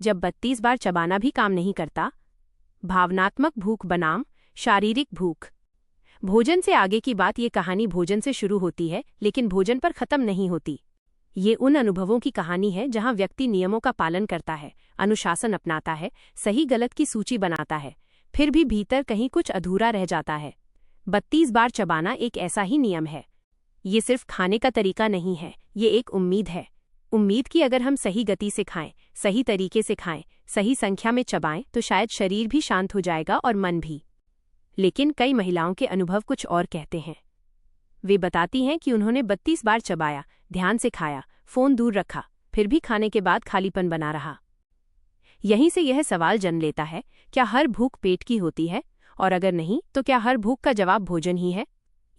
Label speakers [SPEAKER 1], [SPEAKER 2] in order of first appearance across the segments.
[SPEAKER 1] जब 32 बार चबाना भी काम नहीं करता। भावनात्मक भूख बनाम शारीरिक भूख। भोजन से आगे की बात ये कहानी भोजन से शुरू होती है, लेकिन भोजन पर खत्म नहीं होती। ये उन अनुभवों की कहानी है जहां व्यक्ति नियमों का पालन करता है, अनुशासन अपनाता है, सही गलत की सूची बनाता है, फिर भी भीतर कहीं कुछ अधूरा रह जाता है। 32 बार चबाना एक ऐसा ही नियम है। ये सिर्फ खाने का तरीका नहीं है, ये एक उम्मीद है। उम्मीद कि अगर हम सही गति से खाएं, सही तरीके से खाएं, सही संख्या में चबाएं तो शायद शरीर भी शांत हो जाएगा और मन भी। लेकिन कई महिलाओं के अनुभव कुछ और कहते हैं। वे बताती हैं कि उन्होंने 32 बार चबाया, ध्यान से खाया, फोन दूर रखा, फिर भी खाने के बाद खालीपन बना रहा। यहीं से यह सवाल जन्म लेता है, क्या हर भूख पेट की होती है? और अगर नहीं, तो क्या हर भूख का जवाब भोजन ही है?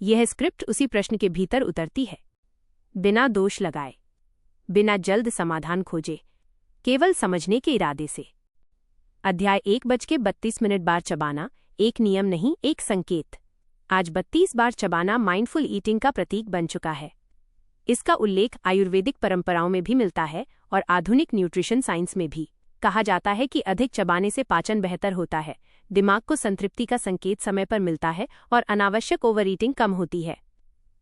[SPEAKER 1] यह स्क्रिप्ट उसी प्रश्न के भीतर उतरती है। बिना दोष लगाए, बिना जल्द समाधान खोजे, केवल समझने के इरादे से। अध्याय 1:32 बार चबाना, एक नियम नहीं, एक संकेत। आज 32 बार चबाना माइंडफुल ईटिंग का प्रतीक बन चुका है। इसका उल्लेख आयुर्वेदिक परंपराओं में भी मिलता है और आधुनिक न्यूट्रिशन साइंस में भी। कहा जाता है कि अधिक चबाने से पाचन बेहतर होता है, दिमाग को संतृप्ति का संकेत समय पर मिलता है और अनावश्यक ओवर ईटिंग कम होती है।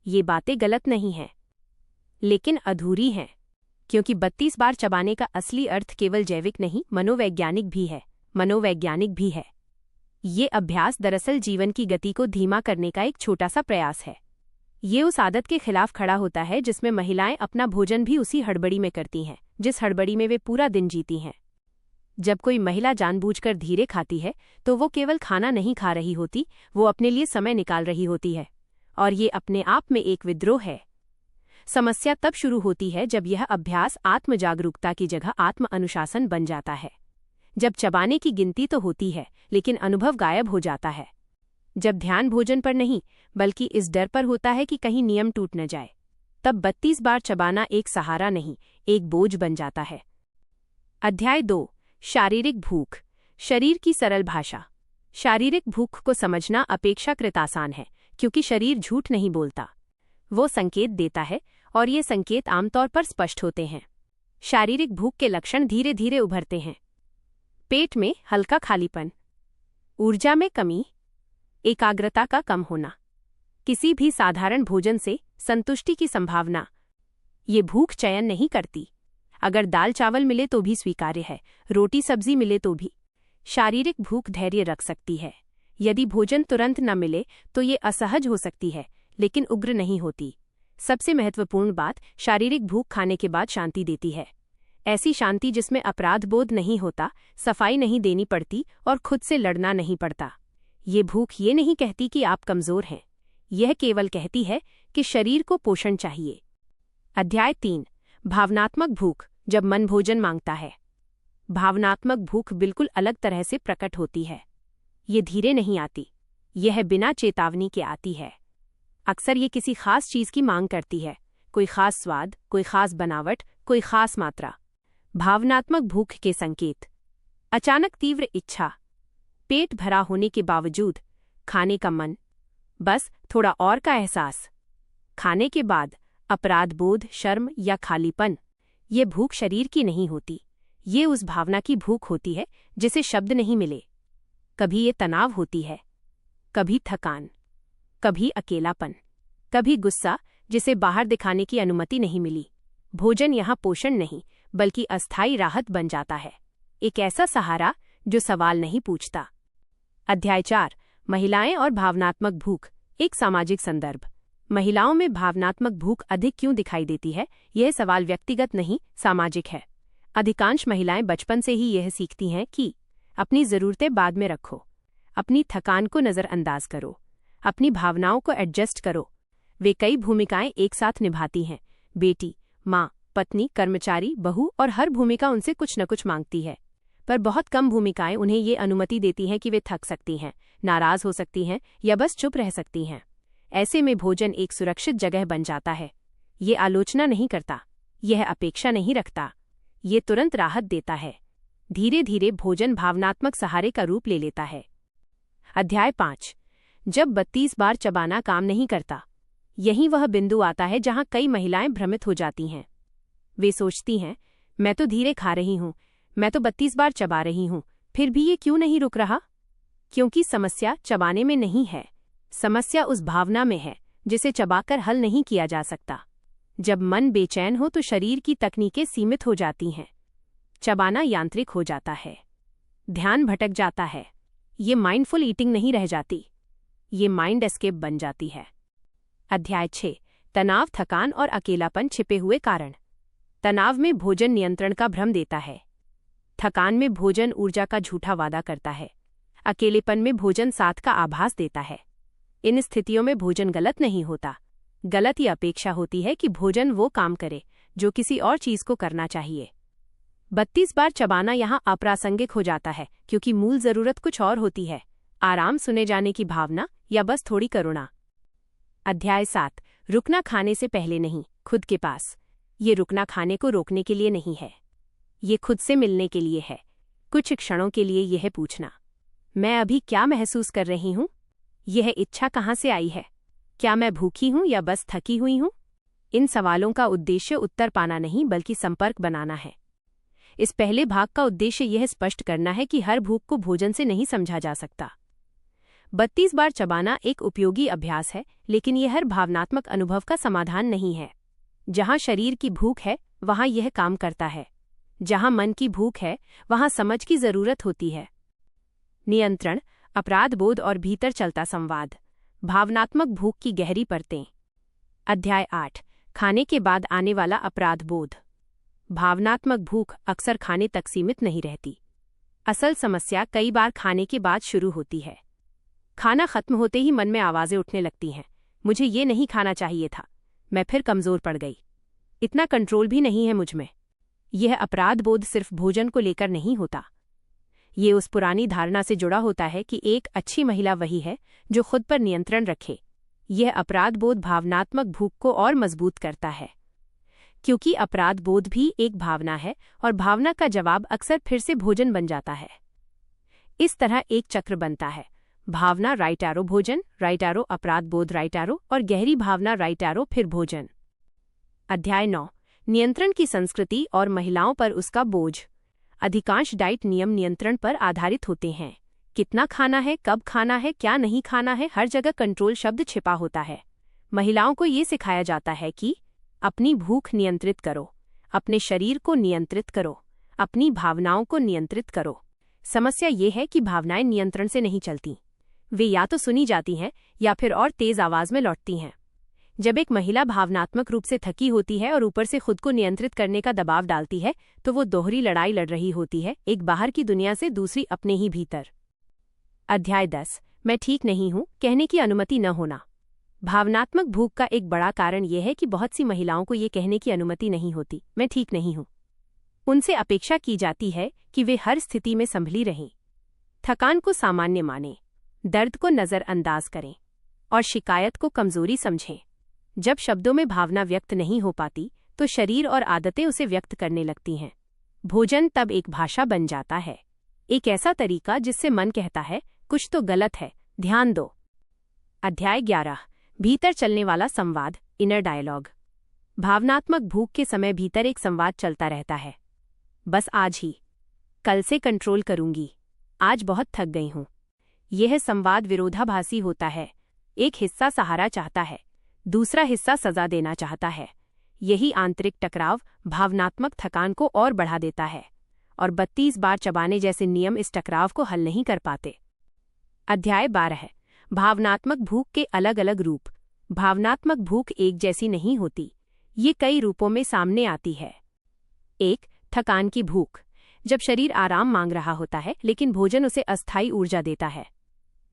[SPEAKER 1] ये बातें गलत नहीं हैं, लेकिन अधूरी हैं, क्योंकि 32 बार चबाने का असली अर्थ केवल जैविक नहीं, मनोवैज्ञानिक भी है। ये अभ्यास दरअसल जीवन की गति को धीमा करने का एक छोटा सा प्रयास है। ये उस आदत के खिलाफ खड़ा होता है जिसमें महिलाएं अपना भोजन भी उसी हड़बड़ी में करती हैं, जिस हड़बड़ी में वे पूरा दिन जीती हैं। जब कोई महिला जानबूझकर धीरे खाती है तो वो केवल खाना नहीं खा रही होती, वो अपने लिए समय निकाल रही होती है, और ये अपने आप में एक विद्रोह है। समस्या तब शुरू होती है जब यह अभ्यास आत्म जागरूकता की जगह आत्म अनुशासन बन जाता है। जब चबाने की गिनती तो होती है, लेकिन अनुभव गायब हो जाता है। जब ध्यान भोजन पर नहीं, बल्कि इस डर पर होता है कि कहीं नियम टूट न जाए, तब 32 बार चबाना एक सहारा नहीं, एक बोझ बन जाता है। अध्याय 2, शारीरिक भूख, शरीर की सरल भाषा। शारीरिक भूख को समझना अपेक्षाकृत आसान है, क्योंकि शरीर झूठ नहीं बोलता। वो संकेत देता है, और ये संकेत आमतौर पर स्पष्ट होते हैं। शारीरिक भूख के लक्षण धीरे धीरे उभरते हैं। पेट में हल्का खालीपन, ऊर्जा में कमी, एकाग्रता का कम होना, किसी भी साधारण भोजन से संतुष्टि की संभावना। ये भूख चयन नहीं करती। अगर दाल चावल मिले तो भी स्वीकार्य है, रोटी सब्जी मिले तो भी। शारीरिक भूख धैर्य रख सकती है। यदि भोजन तुरंत न मिले तो ये असहज हो सकती है, लेकिन उग्र नहीं होती। सबसे महत्वपूर्ण बात, शारीरिक भूख खाने के बाद शांति देती है। ऐसी शांति जिसमें अपराध बोध नहीं होता, सफाई नहीं देनी पड़ती और खुद से लड़ना नहीं पड़ता। ये भूख ये नहीं कहती कि आप कमजोर हैं, यह केवल कहती है कि शरीर को पोषण चाहिए। अध्याय 3, भावनात्मक भूख, जब मन भोजन मांगता है। भावनात्मक भूख बिल्कुल अलग तरह से प्रकट होती है। ये धीरे नहीं आती, यह बिना चेतावनी के आती है। अक्सर ये किसी खास चीज की मांग करती है, कोई खास स्वाद, कोई खास बनावट, कोई खास मात्रा। भावनात्मक भूख के संकेत: अचानक तीव्र इच्छा, पेट भरा होने के बावजूद खाने का मन, बस थोड़ा और का एहसास। खाने के बाद अपराध बोध, शर्म या खालीपन। ये भूख शरीर की नहीं होती, ये उस भावना की भूख होती है जिसे शब्द नहीं मिले। कभी ये तनाव होती है, कभी थकान, कभी अकेलापन, कभी गुस्सा जिसे बाहर दिखाने की अनुमति नहीं मिली। भोजन यहाँ पोषण नहीं, बल्कि अस्थायी राहत बन जाता है, एक ऐसा सहारा जो सवाल नहीं पूछता। अध्याय 4, महिलाएं और भावनात्मक भूख, एक सामाजिक संदर्भ। महिलाओं में भावनात्मक भूख अधिक क्यों दिखाई देती है? यह सवाल व्यक्तिगत नहीं, सामाजिक है। अधिकांश महिलाएं बचपन से ही यह सीखती हैं कि अपनी ज़रूरतें बाद में रखो, अपनी थकान को नज़रअंदाज करो, अपनी भावनाओं को एडजस्ट करो। वे कई भूमिकाएं एक साथ निभाती हैं, बेटी, माँ, पत्नी, कर्मचारी, बहू, और हर भूमिका उनसे कुछ न कुछ मांगती है। पर बहुत कम भूमिकाएं उन्हें ये अनुमति देती हैं कि वे थक सकती हैं, नाराज हो सकती हैं या बस चुप रह सकती हैं। ऐसे में भोजन एक सुरक्षित जगह बन जाता है। ये आलोचना नहीं करता, यह अपेक्षा नहीं रखता, ये तुरंत राहत देता है। धीरे धीरे भोजन भावनात्मक सहारे का रूप ले लेता है। अध्याय 5, जब 32 बार चबाना काम नहीं करता। यही वह बिंदु आता है जहां कई महिलाएं भ्रमित हो जाती हैं। वे सोचती हैं, मैं तो धीरे खा रही हूं, मैं तो 32 बार चबा रही हूँ, फिर भी ये क्यों नहीं रुक रहा? क्योंकि समस्या चबाने में नहीं है, समस्या उस भावना में है जिसे चबाकर हल नहीं किया जा सकता। जब मन बेचैन हो तो शरीर की तकनीकें सीमित हो जाती हैं, चबाना यांत्रिक हो जाता है, ध्यान भटक जाता है। ये माइंडफुल ईटिंग नहीं रह जाती, ये माइंड एस्केप बन जाती है। अध्याय 6, तनाव, थकान और अकेलापन, छिपे हुए कारण। तनाव में भोजन नियंत्रण का भ्रम देता है, थकान में भोजन ऊर्जा का झूठा वादा करता है, अकेलेपन में भोजन साथ का आभास देता है। इन स्थितियों में भोजन गलत नहीं होता, गलत ये अपेक्षा होती है कि भोजन वो काम करे जो किसी और चीज को करना चाहिए। 32 बार चबाना यहाँ अप्रासंगिक हो जाता है क्योंकि मूल जरूरत कुछ और होती है, आराम, सुने जाने की भावना या बस थोड़ी करुणा। अध्याय 7, रुकना, खाने से पहले नहीं, खुद के पास। ये रुकना खाने को रोकने के लिए नहीं है, ये खुद से मिलने के लिए है। कुछ क्षणों के लिए यह पूछना, मैं अभी क्या महसूस कर रही हूँ? यह इच्छा कहाँ से आई है? क्या मैं भूखी हूँ या बस थकी हुई हूँ? इन सवालों का उद्देश्य उत्तर पाना नहीं बल्कि संपर्क बनाना है। इस पहले भाग का उद्देश्य यह स्पष्ट करना है कि हर भूख को भोजन से नहीं समझा जा सकता। 32 बार चबाना एक उपयोगी अभ्यास है, लेकिन यह हर भावनात्मक अनुभव का समाधान नहीं है। जहां शरीर की भूख है वहां यह काम करता है, जहां मन की भूख है वहां समझ की जरूरत होती है। नियंत्रण, अपराध बोध और भीतर चलता संवाद, भावनात्मक भूख की गहरी परतें। अध्याय 8, खाने के बाद आने वाला अपराध बोध। भावनात्मक भूख अक्सर खाने तक सीमित नहीं रहती। असल समस्या कई बार खाने के बाद शुरू होती है। खाना खत्म होते ही मन में आवाजें उठने लगती हैं, मुझे ये नहीं खाना चाहिए था, मैं फिर कमजोर पड़ गई, इतना कंट्रोल भी नहीं है मुझ में। यह अपराध बोध सिर्फ भोजन को लेकर नहीं होता, ये उस पुरानी धारणा से जुड़ा होता है कि एक अच्छी महिला वही है जो खुद पर नियंत्रण रखे। यह अपराध बोध भावनात्मक भूख को और मजबूत करता है, क्योंकि अपराध बोध भी एक भावना है और भावना का जवाब अक्सर फिर से भोजन बन जाता है। इस तरह एक चक्र बनता है, भावना राइट एरो भोजन, राइट एरो अपराध बोध राइट एरो और गहरी भावना राइट एरो फिर भोजन। अध्याय 9, नियंत्रण की संस्कृति और महिलाओं पर उसका बोझ। अधिकांश डाइट नियम नियंत्रण पर आधारित होते हैं। कितना खाना है, कब खाना है, क्या नहीं खाना है, हर जगह कंट्रोल शब्द छिपा होता है। महिलाओं को ये सिखाया जाता है कि अपनी भूख नियंत्रित करो, अपने शरीर को नियंत्रित करो, अपनी भावनाओं को नियंत्रित करो। समस्या ये है कि भावनाएं नियंत्रण से नहीं चलती, वे या तो सुनी जाती हैं या फिर और तेज आवाज में लौटती हैं। जब एक महिला भावनात्मक रूप से थकी होती है और ऊपर से खुद को नियंत्रित करने का दबाव डालती है तो वो दोहरी लड़ाई लड़ रही होती है, एक बाहर की दुनिया से, दूसरी अपने ही भीतर। अध्याय 10, मैं ठीक नहीं हूं कहने की अनुमति न होना। भावनात्मक भूख का एक बड़ा कारण यह है कि बहुत सी महिलाओं को ये कहने की अनुमति नहीं होती, मैं ठीक नहीं हूं। उनसे अपेक्षा की जाती है कि वे हर स्थिति में संभली रहें, थकान को सामान्य मानें, दर्द को नजरअंदाज करें और शिकायत को कमजोरी समझें। जब शब्दों में भावना व्यक्त नहीं हो पाती तो शरीर और आदतें उसे व्यक्त करने लगती हैं। भोजन तब एक भाषा बन जाता है, एक ऐसा तरीका जिससे मन कहता है कुछ तो गलत है, ध्यान दो। अध्याय 11, भीतर चलने वाला संवाद, इनर डायलॉग। भावनात्मक भूख के समय भीतर एक संवाद चलता रहता है, बस आज ही, कल से कंट्रोल करूंगी, आज बहुत थक गई हूं। यह संवाद विरोधाभासी होता है, एक हिस्सा सहारा चाहता है, दूसरा हिस्सा सजा देना चाहता है। यही आंतरिक टकराव भावनात्मक थकान को और बढ़ा देता है और 32 बार चबाने जैसे नियम इस टकराव को हल नहीं कर पाते। अध्याय 12, भावनात्मक भूख के अलग अलग रूप। भावनात्मक भूख एक जैसी नहीं होती, ये कई रूपों में सामने आती है। 1, थकान की भूख, जब शरीर आराम मांग रहा होता है लेकिन भोजन उसे अस्थायी ऊर्जा देता है।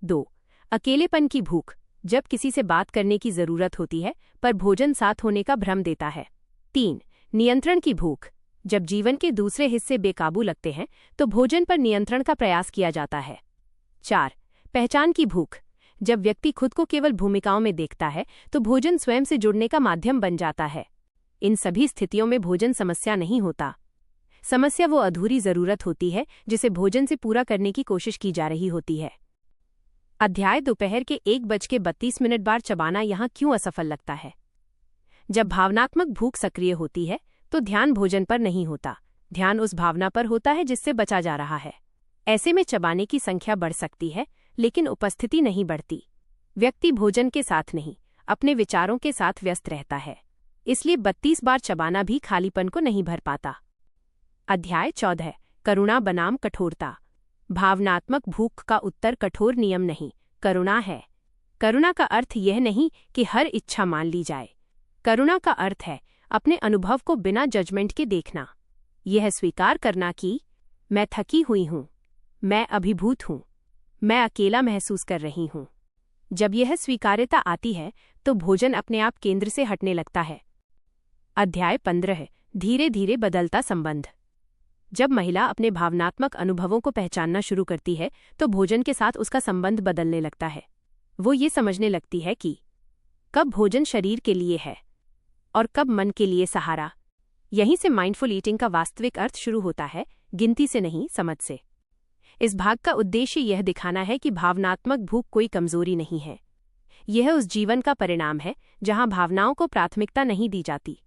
[SPEAKER 1] 2, अकेलेपन की भूख, जब किसी से बात करने की जरूरत होती है पर भोजन साथ होने का भ्रम देता है। 3, नियंत्रण की भूख, जब जीवन के दूसरे हिस्से बेकाबू लगते हैं तो भोजन पर नियंत्रण का प्रयास किया जाता है। 4, पहचान की भूख, जब व्यक्ति खुद को केवल भूमिकाओं में देखता है तो भोजन स्वयं से जुड़ने का माध्यम बन जाता है। इन सभी स्थितियों में भोजन समस्या नहीं होता, समस्या वो अधूरी जरूरत होती है जिसे भोजन से पूरा करने की कोशिश की जा रही होती है। अध्याय दोपहर के 1:32 बार चबाना यहाँ क्यों असफल लगता है? जब भावनात्मक भूख सक्रिय होती है तो ध्यान भोजन पर नहीं होता, ध्यान उस भावना पर होता है जिससे बचा जा रहा है। ऐसे में चबाने की संख्या बढ़ सकती है, लेकिन उपस्थिति नहीं बढ़ती। व्यक्ति भोजन के साथ नहीं, अपने विचारों के साथ व्यस्त रहता है, इसलिए 32 बार चबाना भी खालीपन को नहीं भर पाता। अध्याय 14 करुणा बनाम कठोरता। भावनात्मक भूख का उत्तर कठोर नियम नहीं, करुणा है। करुणा का अर्थ यह नहीं कि हर इच्छा मान ली जाए। करुणा का अर्थ है अपने अनुभव को बिना जजमेंट के देखना। यह स्वीकार करना कि मैं थकी हुई हूँ, मैं अभिभूत हूँ, मैं अकेला महसूस कर रही हूँ। जब यह स्वीकार्यता आती है तो भोजन अपने आप केंद्र से हटने लगता है। अध्याय 15 धीरे धीरे बदलता संबंध। जब महिला अपने भावनात्मक अनुभवों को पहचानना शुरू करती है तो भोजन के साथ उसका संबंध बदलने लगता है। वो ये समझने लगती है कि कब भोजन शरीर के लिए है और कब मन के लिए सहारा। यहीं से माइंडफुल ईटिंग का वास्तविक अर्थ शुरू होता है, गिनती से नहीं, समझ से। इस भाग का उद्देश्य यह दिखाना है कि भावनात्मक भूख कोई कमजोरी नहीं है। यह उस जीवन का परिणाम है जहां भावनाओं को प्राथमिकता नहीं दी जाती।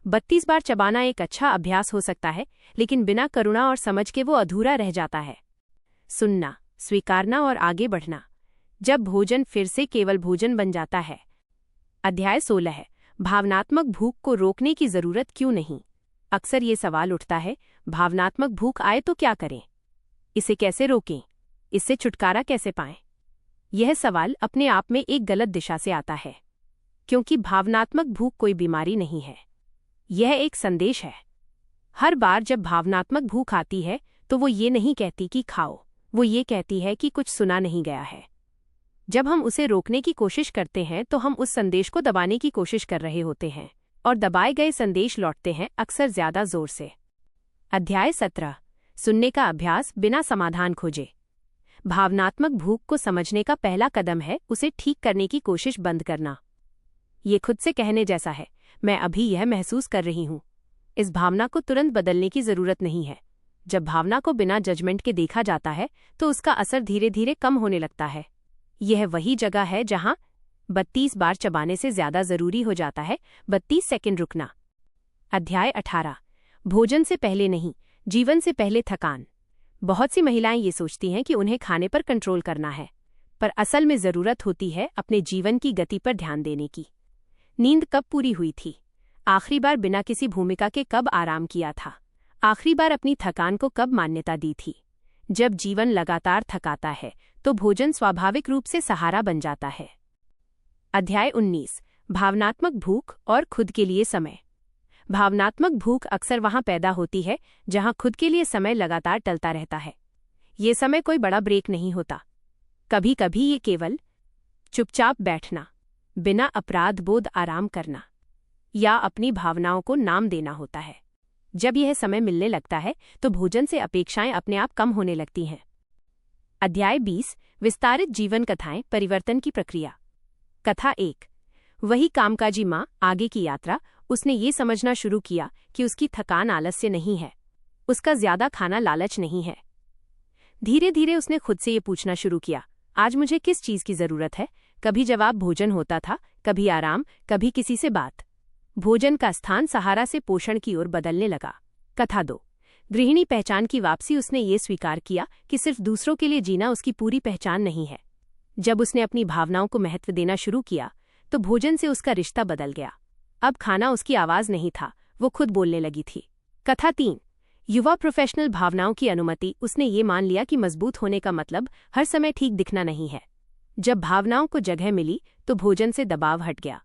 [SPEAKER 1] 32 बार चबाना एक अच्छा अभ्यास हो सकता है, लेकिन बिना करुणा और समझ के वो अधूरा रह जाता है। सुनना, स्वीकारना और आगे बढ़ना। जब भोजन फिर से केवल भोजन बन जाता है। अध्याय 16 भावनात्मक भूख को रोकने की जरूरत क्यों नहीं। अक्सर ये सवाल उठता है, भावनात्मक भूख आए तो क्या करें, इसे कैसे रोकें, इससे छुटकारा कैसे पाएं। यह सवाल अपने आप में एक गलत दिशा से आता है, क्योंकि भावनात्मक भूख कोई बीमारी नहीं है, यह एक संदेश है। हर बार जब भावनात्मक भूख आती है तो वो ये नहीं कहती कि खाओ, वो ये कहती है कि कुछ सुना नहीं गया है। जब हम उसे रोकने की कोशिश करते हैं तो हम उस संदेश को दबाने की कोशिश कर रहे होते हैं, और दबाए गए संदेश लौटते हैं, अक्सर ज्यादा जोर से। अध्याय 17 सुनने का अभ्यास बिना समाधान खोजे। भावनात्मक भूख को समझने का पहला कदम है उसे ठीक करने की कोशिश बंद करना। ये खुद से कहने जैसा है, मैं अभी यह महसूस कर रही हूँ। इस भावना को तुरंत बदलने की जरूरत नहीं है। जब भावना को बिना जजमेंट के देखा जाता है तो उसका असर धीरे धीरे कम होने लगता है। यह वही जगह है जहां 32 बार चबाने से ज्यादा जरूरी हो जाता है 32 सेकंड रुकना। अध्याय 18 भोजन से पहले नहीं, जीवन से पहले थकान। बहुत सी महिलाएं ये सोचती हैं कि उन्हें खाने पर कंट्रोल करना है, पर असल में जरूरत होती है अपने जीवन की गति पर ध्यान देने की। नींद कब पूरी हुई थी, आखिरी बार बिना किसी भूमिका के कब आराम किया था, आखिरी बार अपनी थकान को कब मान्यता दी थी। जब जीवन लगातार थकाता है तो भोजन स्वाभाविक रूप से सहारा बन जाता है। अध्याय 19 भावनात्मक भूख और खुद के लिए समय। भावनात्मक भूख अक्सर वहां पैदा होती है जहां खुद के लिए समय लगातार टलता रहता है। ये समय कोई बड़ा ब्रेक नहीं होता, कभी कभी ये केवल चुपचाप बैठना, बिना अपराध बोध आराम करना, या अपनी भावनाओं को नाम देना होता है। जब यह समय मिलने लगता है तो भोजन से अपेक्षाएं अपने आप कम होने लगती हैं। अध्याय 20 विस्तारित जीवन कथाएं, परिवर्तन की प्रक्रिया। कथा 1 वही कामकाजी माँ, आगे की यात्रा। उसने ये समझना शुरू किया कि उसकी थकान आलस्य नहीं है, उसका ज्यादा खाना लालच नहीं है। धीरे धीरे उसने खुद से ये पूछना शुरू किया, आज मुझे किस चीज की जरूरत है। कभी जवाब भोजन होता था, कभी आराम, कभी किसी से बात। भोजन का स्थान सहारा से पोषण की ओर बदलने लगा। कथा 2 गृहिणी पहचान की वापसी। उसने ये स्वीकार किया कि सिर्फ दूसरों के लिए जीना उसकी पूरी पहचान नहीं है। जब उसने अपनी भावनाओं को महत्व देना शुरू किया तो भोजन से उसका रिश्ता बदल गया। अब खाना उसकी आवाज नहीं था, वो खुद बोलने लगी थी। कथा 3 युवा प्रोफेशनल भावनाओं की अनुमति। उसने ये मान लिया कि मजबूत होने का मतलब हर समय ठीक दिखना नहीं है। जब भावनाओं को जगह मिली तो भोजन से दबाव हट गया।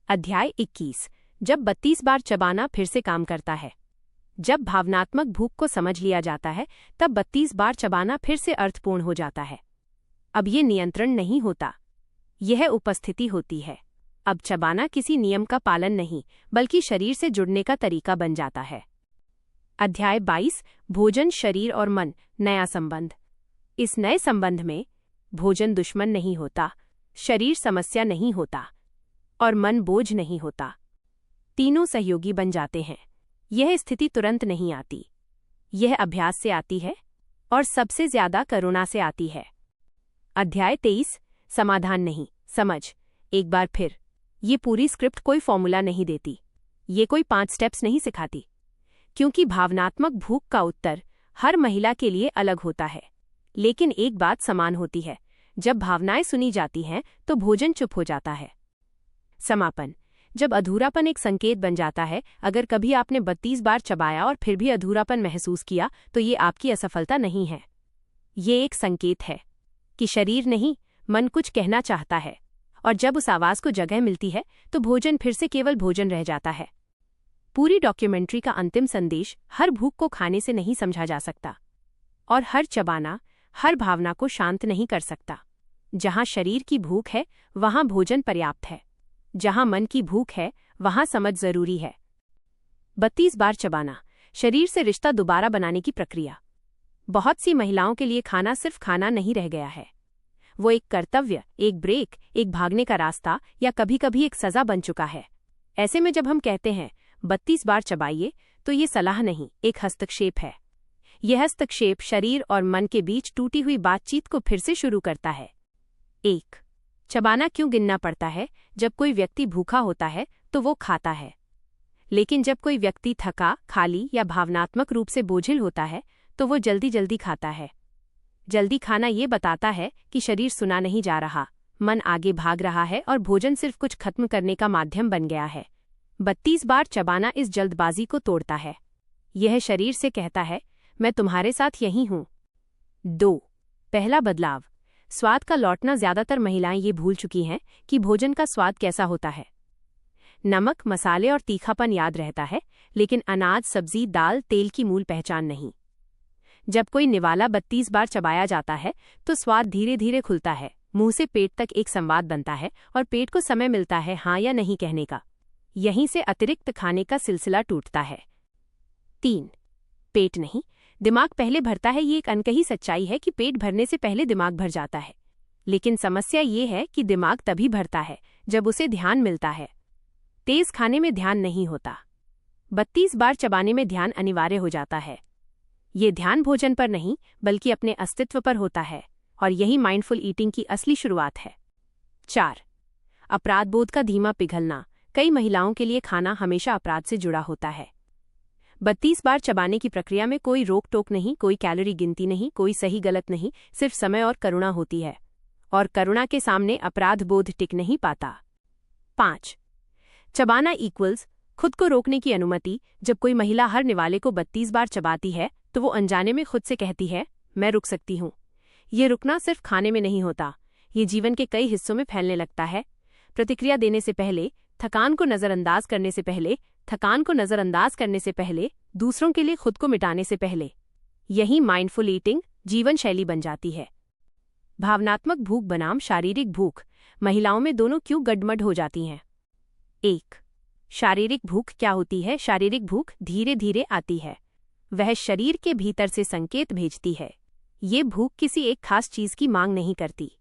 [SPEAKER 1] अध्याय 21 जब 32 बार चबाना फिर से काम करता है। जब भावनात्मक भूख को समझ लिया जाता है तब 32 बार चबाना फिर से अर्थपूर्ण हो जाता है। अब ये नियंत्रण नहीं होता, यह उपस्थिति होती है। अब चबाना किसी नियम का पालन नहीं, बल्कि शरीर से जुड़ने का तरीका बन जाता है। अध्याय 22 भोजन, शरीर और मन, नया संबंध। इस नए संबंध में भोजन दुश्मन नहीं होता, शरीर समस्या नहीं होता और मन बोझ नहीं होता। तीनों सहयोगी बन जाते हैं। यह स्थिति तुरंत नहीं आती, यह अभ्यास से आती है और सबसे ज्यादा करुणा से आती है। अध्याय 23 समाधान नहीं, समझ। एक बार फिर, ये पूरी स्क्रिप्ट कोई फॉर्मूला नहीं देती, ये कोई 5 स्टेप्स नहीं सिखाती। क्योंकि भावनात्मक भूख का उत्तर हर महिला के लिए अलग होता है, लेकिन एक बात समान होती है, जब भावनाएं सुनी जाती हैं तो भोजन चुप हो जाता है। समापन। जब अधूरापन एक संकेत बन जाता है, अगर कभी आपने 32 बार चबाया और फिर भी अधूरापन महसूस किया, तो ये आपकी असफलता नहीं है। ये एक संकेत है कि शरीर नहीं, मन कुछ कहना चाहता है, और जब उस आवाज को जगह मिलती है तो भोजन फिर से केवल भोजन रह जाता है। पूरी डॉक्यूमेंट्री का अंतिम संदेश हर भूख को खाने से नहीं समझा जा सकता, और हर चबाना हर भावना को शांत नहीं कर सकता। जहां शरीर की भूख है वहां भोजन पर्याप्त है, जहां मन की भूख है वहां समझ जरूरी है। 32 बार चबाना, शरीर से रिश्ता दोबारा बनाने की प्रक्रिया। बहुत सी महिलाओं के लिए खाना सिर्फ खाना नहीं रह गया है, वो एक कर्तव्य, एक ब्रेक, एक भागने का रास्ता, या कभी कभी एक सजा बन चुका है। ऐसे में जब हम कहते हैं 32 बार चबाइए, तो ये सलाह नहीं, एक हस्तक्षेप है। यह हस्तक्षेप शरीर और मन के बीच टूटी हुई बातचीत को फिर से शुरू करता है। 1. चबाना क्यों गिनना पड़ता है? जब कोई व्यक्ति भूखा होता है तो वो खाता है, लेकिन जब कोई व्यक्ति थका, खाली या भावनात्मक रूप से बोझिल होता है तो वो जल्दी जल्दी खाता है। जल्दी खाना ये बताता है कि शरीर सुना नहीं जा रहा, मन आगे भाग रहा है और भोजन सिर्फ कुछ खत्म करने का माध्यम बन गया है। 32 बार चबाना इस जल्दबाजी को तोड़ता है। यह शरीर से कहता है, मैं तुम्हारे साथ यहीं हूं। 2. पहला बदलाव, स्वाद का लौटना। ज्यादातर महिलाएं ये भूल चुकी हैं कि भोजन का स्वाद कैसा होता है। नमक, मसाले और तीखापन याद रहता है, लेकिन अनाज, सब्जी, दाल, तेल की मूल पहचान नहीं। जब कोई निवाला 32 बार चबाया जाता है तो स्वाद धीरे धीरे खुलता है, मुंह से पेट तक एक संवाद बनता है और पेट को समय मिलता है हाँ या नहीं कहने का। यहीं से अतिरिक्त खाने का सिलसिला टूटता है। 3. पेट नहीं, दिमाग पहले भरता है। ये एक अनकही सच्चाई है कि पेट भरने से पहले दिमाग भर जाता है, लेकिन समस्या ये है कि दिमाग तभी भरता है जब उसे ध्यान मिलता है। तेज खाने में ध्यान नहीं होता, 32 बार चबाने में ध्यान अनिवार्य हो जाता है। ये ध्यान भोजन पर नहीं बल्कि अपने अस्तित्व पर होता है, और यही माइंडफुल ईटिंग की असली शुरुआत है। 4. अपराध बोध का धीमा पिघलना। कई महिलाओं के लिए खाना हमेशा अपराध से जुड़ा होता है। 32 बार चबाने की प्रक्रिया में कोई रोक टोक नहीं, कोई कैलोरी गिनती नहीं, कोई सही गलत नहीं, सिर्फ समय और करुणा होती है, और करुणा के सामने अपराध बोध टिक नहीं पाता। 5. चबाना इक्वल्स खुद को रोकने की अनुमति। जब कोई महिला हर निवाले को 32 बार चबाती है तो वो अनजाने में खुद से कहती है, मैं रुक सकती हूँ। ये रुकना सिर्फ खाने में नहीं होता, ये जीवन के कई हिस्सों में फैलने लगता है। प्रतिक्रिया देने से पहले, थकान को नजरअंदाज करने से पहले, थकान को नजरअंदाज करने से पहले, दूसरों के लिए खुद को मिटाने से पहले। यही माइंडफुल ईटिंग जीवन शैली बन जाती है। भावनात्मक भूख बनाम शारीरिक भूख। महिलाओं में दोनों क्यों गडमड हो जाती हैं? 1. शारीरिक भूख क्या होती है? शारीरिक भूख धीरे धीरे आती है। वह शरीर के भीतर से संकेत भेजती है। ये भूख किसी एक खास चीज की मांग नहीं करती,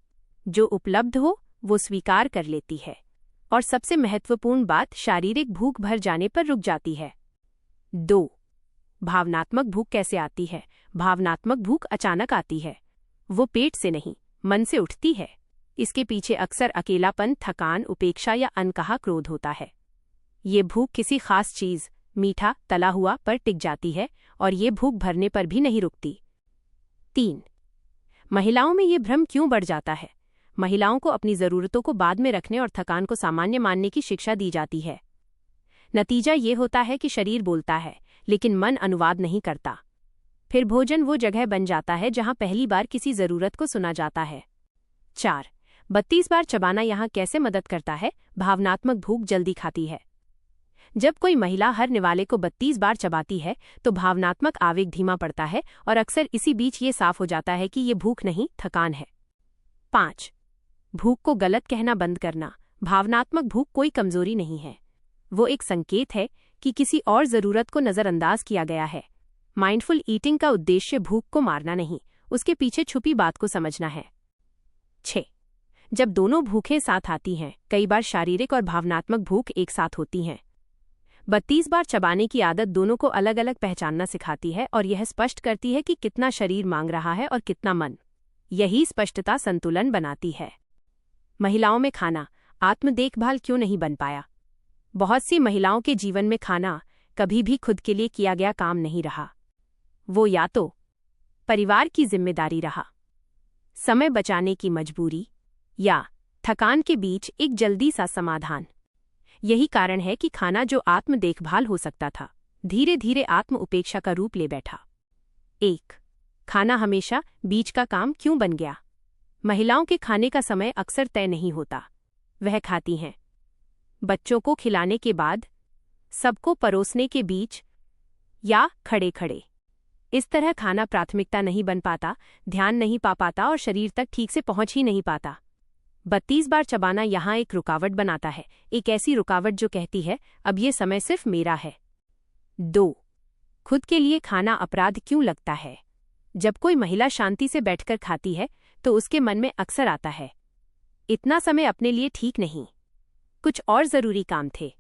[SPEAKER 1] जो उपलब्ध हो वो स्वीकार कर लेती है। और सबसे महत्वपूर्ण बात, शारीरिक भूख भर जाने पर रुक जाती है। 2. भावनात्मक भूख कैसे आती है? भावनात्मक भूख अचानक आती है, वो पेट से नहीं, मन से उठती है। इसके पीछे अक्सर अकेलापन, थकान, उपेक्षा या अनकहा क्रोध होता है। ये भूख किसी खास चीज, मीठा, तला हुआ पर टिक जाती है, और ये भूख भरने पर भी नहीं रुकती। 3. महिलाओं में ये भ्रम क्यों बढ़ जाता है? महिलाओं को अपनी जरूरतों को बाद में रखने और थकान को सामान्य मानने की शिक्षा दी जाती है। नतीजा ये होता है कि शरीर बोलता है, लेकिन मन अनुवाद नहीं करता। फिर भोजन वो जगह बन जाता है जहां पहली बार किसी जरूरत को सुना जाता है। 4. 32 बार चबाना यहाँ कैसे मदद करता है? भावनात्मक भूख जल्दी खाती है। जब कोई महिला हर निवाले को 32 बार चबाती है तो भावनात्मक आवेग धीमा पड़ता है, और अक्सर इसी बीच ये साफ हो जाता है कि ये भूख नहीं, थकान है। 5. भूख को गलत कहना बंद करना। भावनात्मक भूख कोई कमजोरी नहीं है, वो एक संकेत है कि किसी और जरूरत को नजरअंदाज किया गया है। माइंडफुल ईटिंग का उद्देश्य भूख को मारना नहीं, उसके पीछे छुपी बात को समझना है। 6. जब दोनों भूखें साथ आती हैं, कई बार शारीरिक और भावनात्मक भूख एक साथ होती हैं। 32 बार चबाने की आदत दोनों को अलग अलग पहचानना सिखाती है, और यह स्पष्ट करती है कि कितना शरीर मांग रहा है और कितना मन। यही स्पष्टता संतुलन बनाती है। महिलाओं में खाना आत्म देखभाल क्यों नहीं बन पाया? बहुत सी महिलाओं के जीवन में खाना कभी भी खुद के लिए किया गया काम नहीं रहा। वो या तो परिवार की जिम्मेदारी रहा, समय बचाने की मजबूरी, या थकान के बीच एक जल्दी सा समाधान। यही कारण है कि खाना जो आत्म देखभाल हो सकता था, धीरे धीरे आत्म उपेक्षा का रूप ले बैठा। 1. खाना हमेशा बीच का काम क्यों बन गया? महिलाओं के खाने का समय अक्सर तय नहीं होता। वह खाती हैं बच्चों को खिलाने के बाद, सबको परोसने के बीच, या खड़े खड़े। इस तरह खाना प्राथमिकता नहीं बन पाता, ध्यान नहीं पा पाता और शरीर तक ठीक से पहुंच ही नहीं पाता। 32 बार चबाना यहाँ एक रुकावट बनाता है, एक ऐसी रुकावट जो कहती है अब ये समय सिर्फ मेरा है। 2. खुद के लिए खाना अपराध क्यों लगता है? जब कोई महिला शांति से बैठकर खाती है तो उसके मन में अक्सर आता है, इतना समय अपने लिए ठीक नहीं, कुछ और जरूरी काम थे।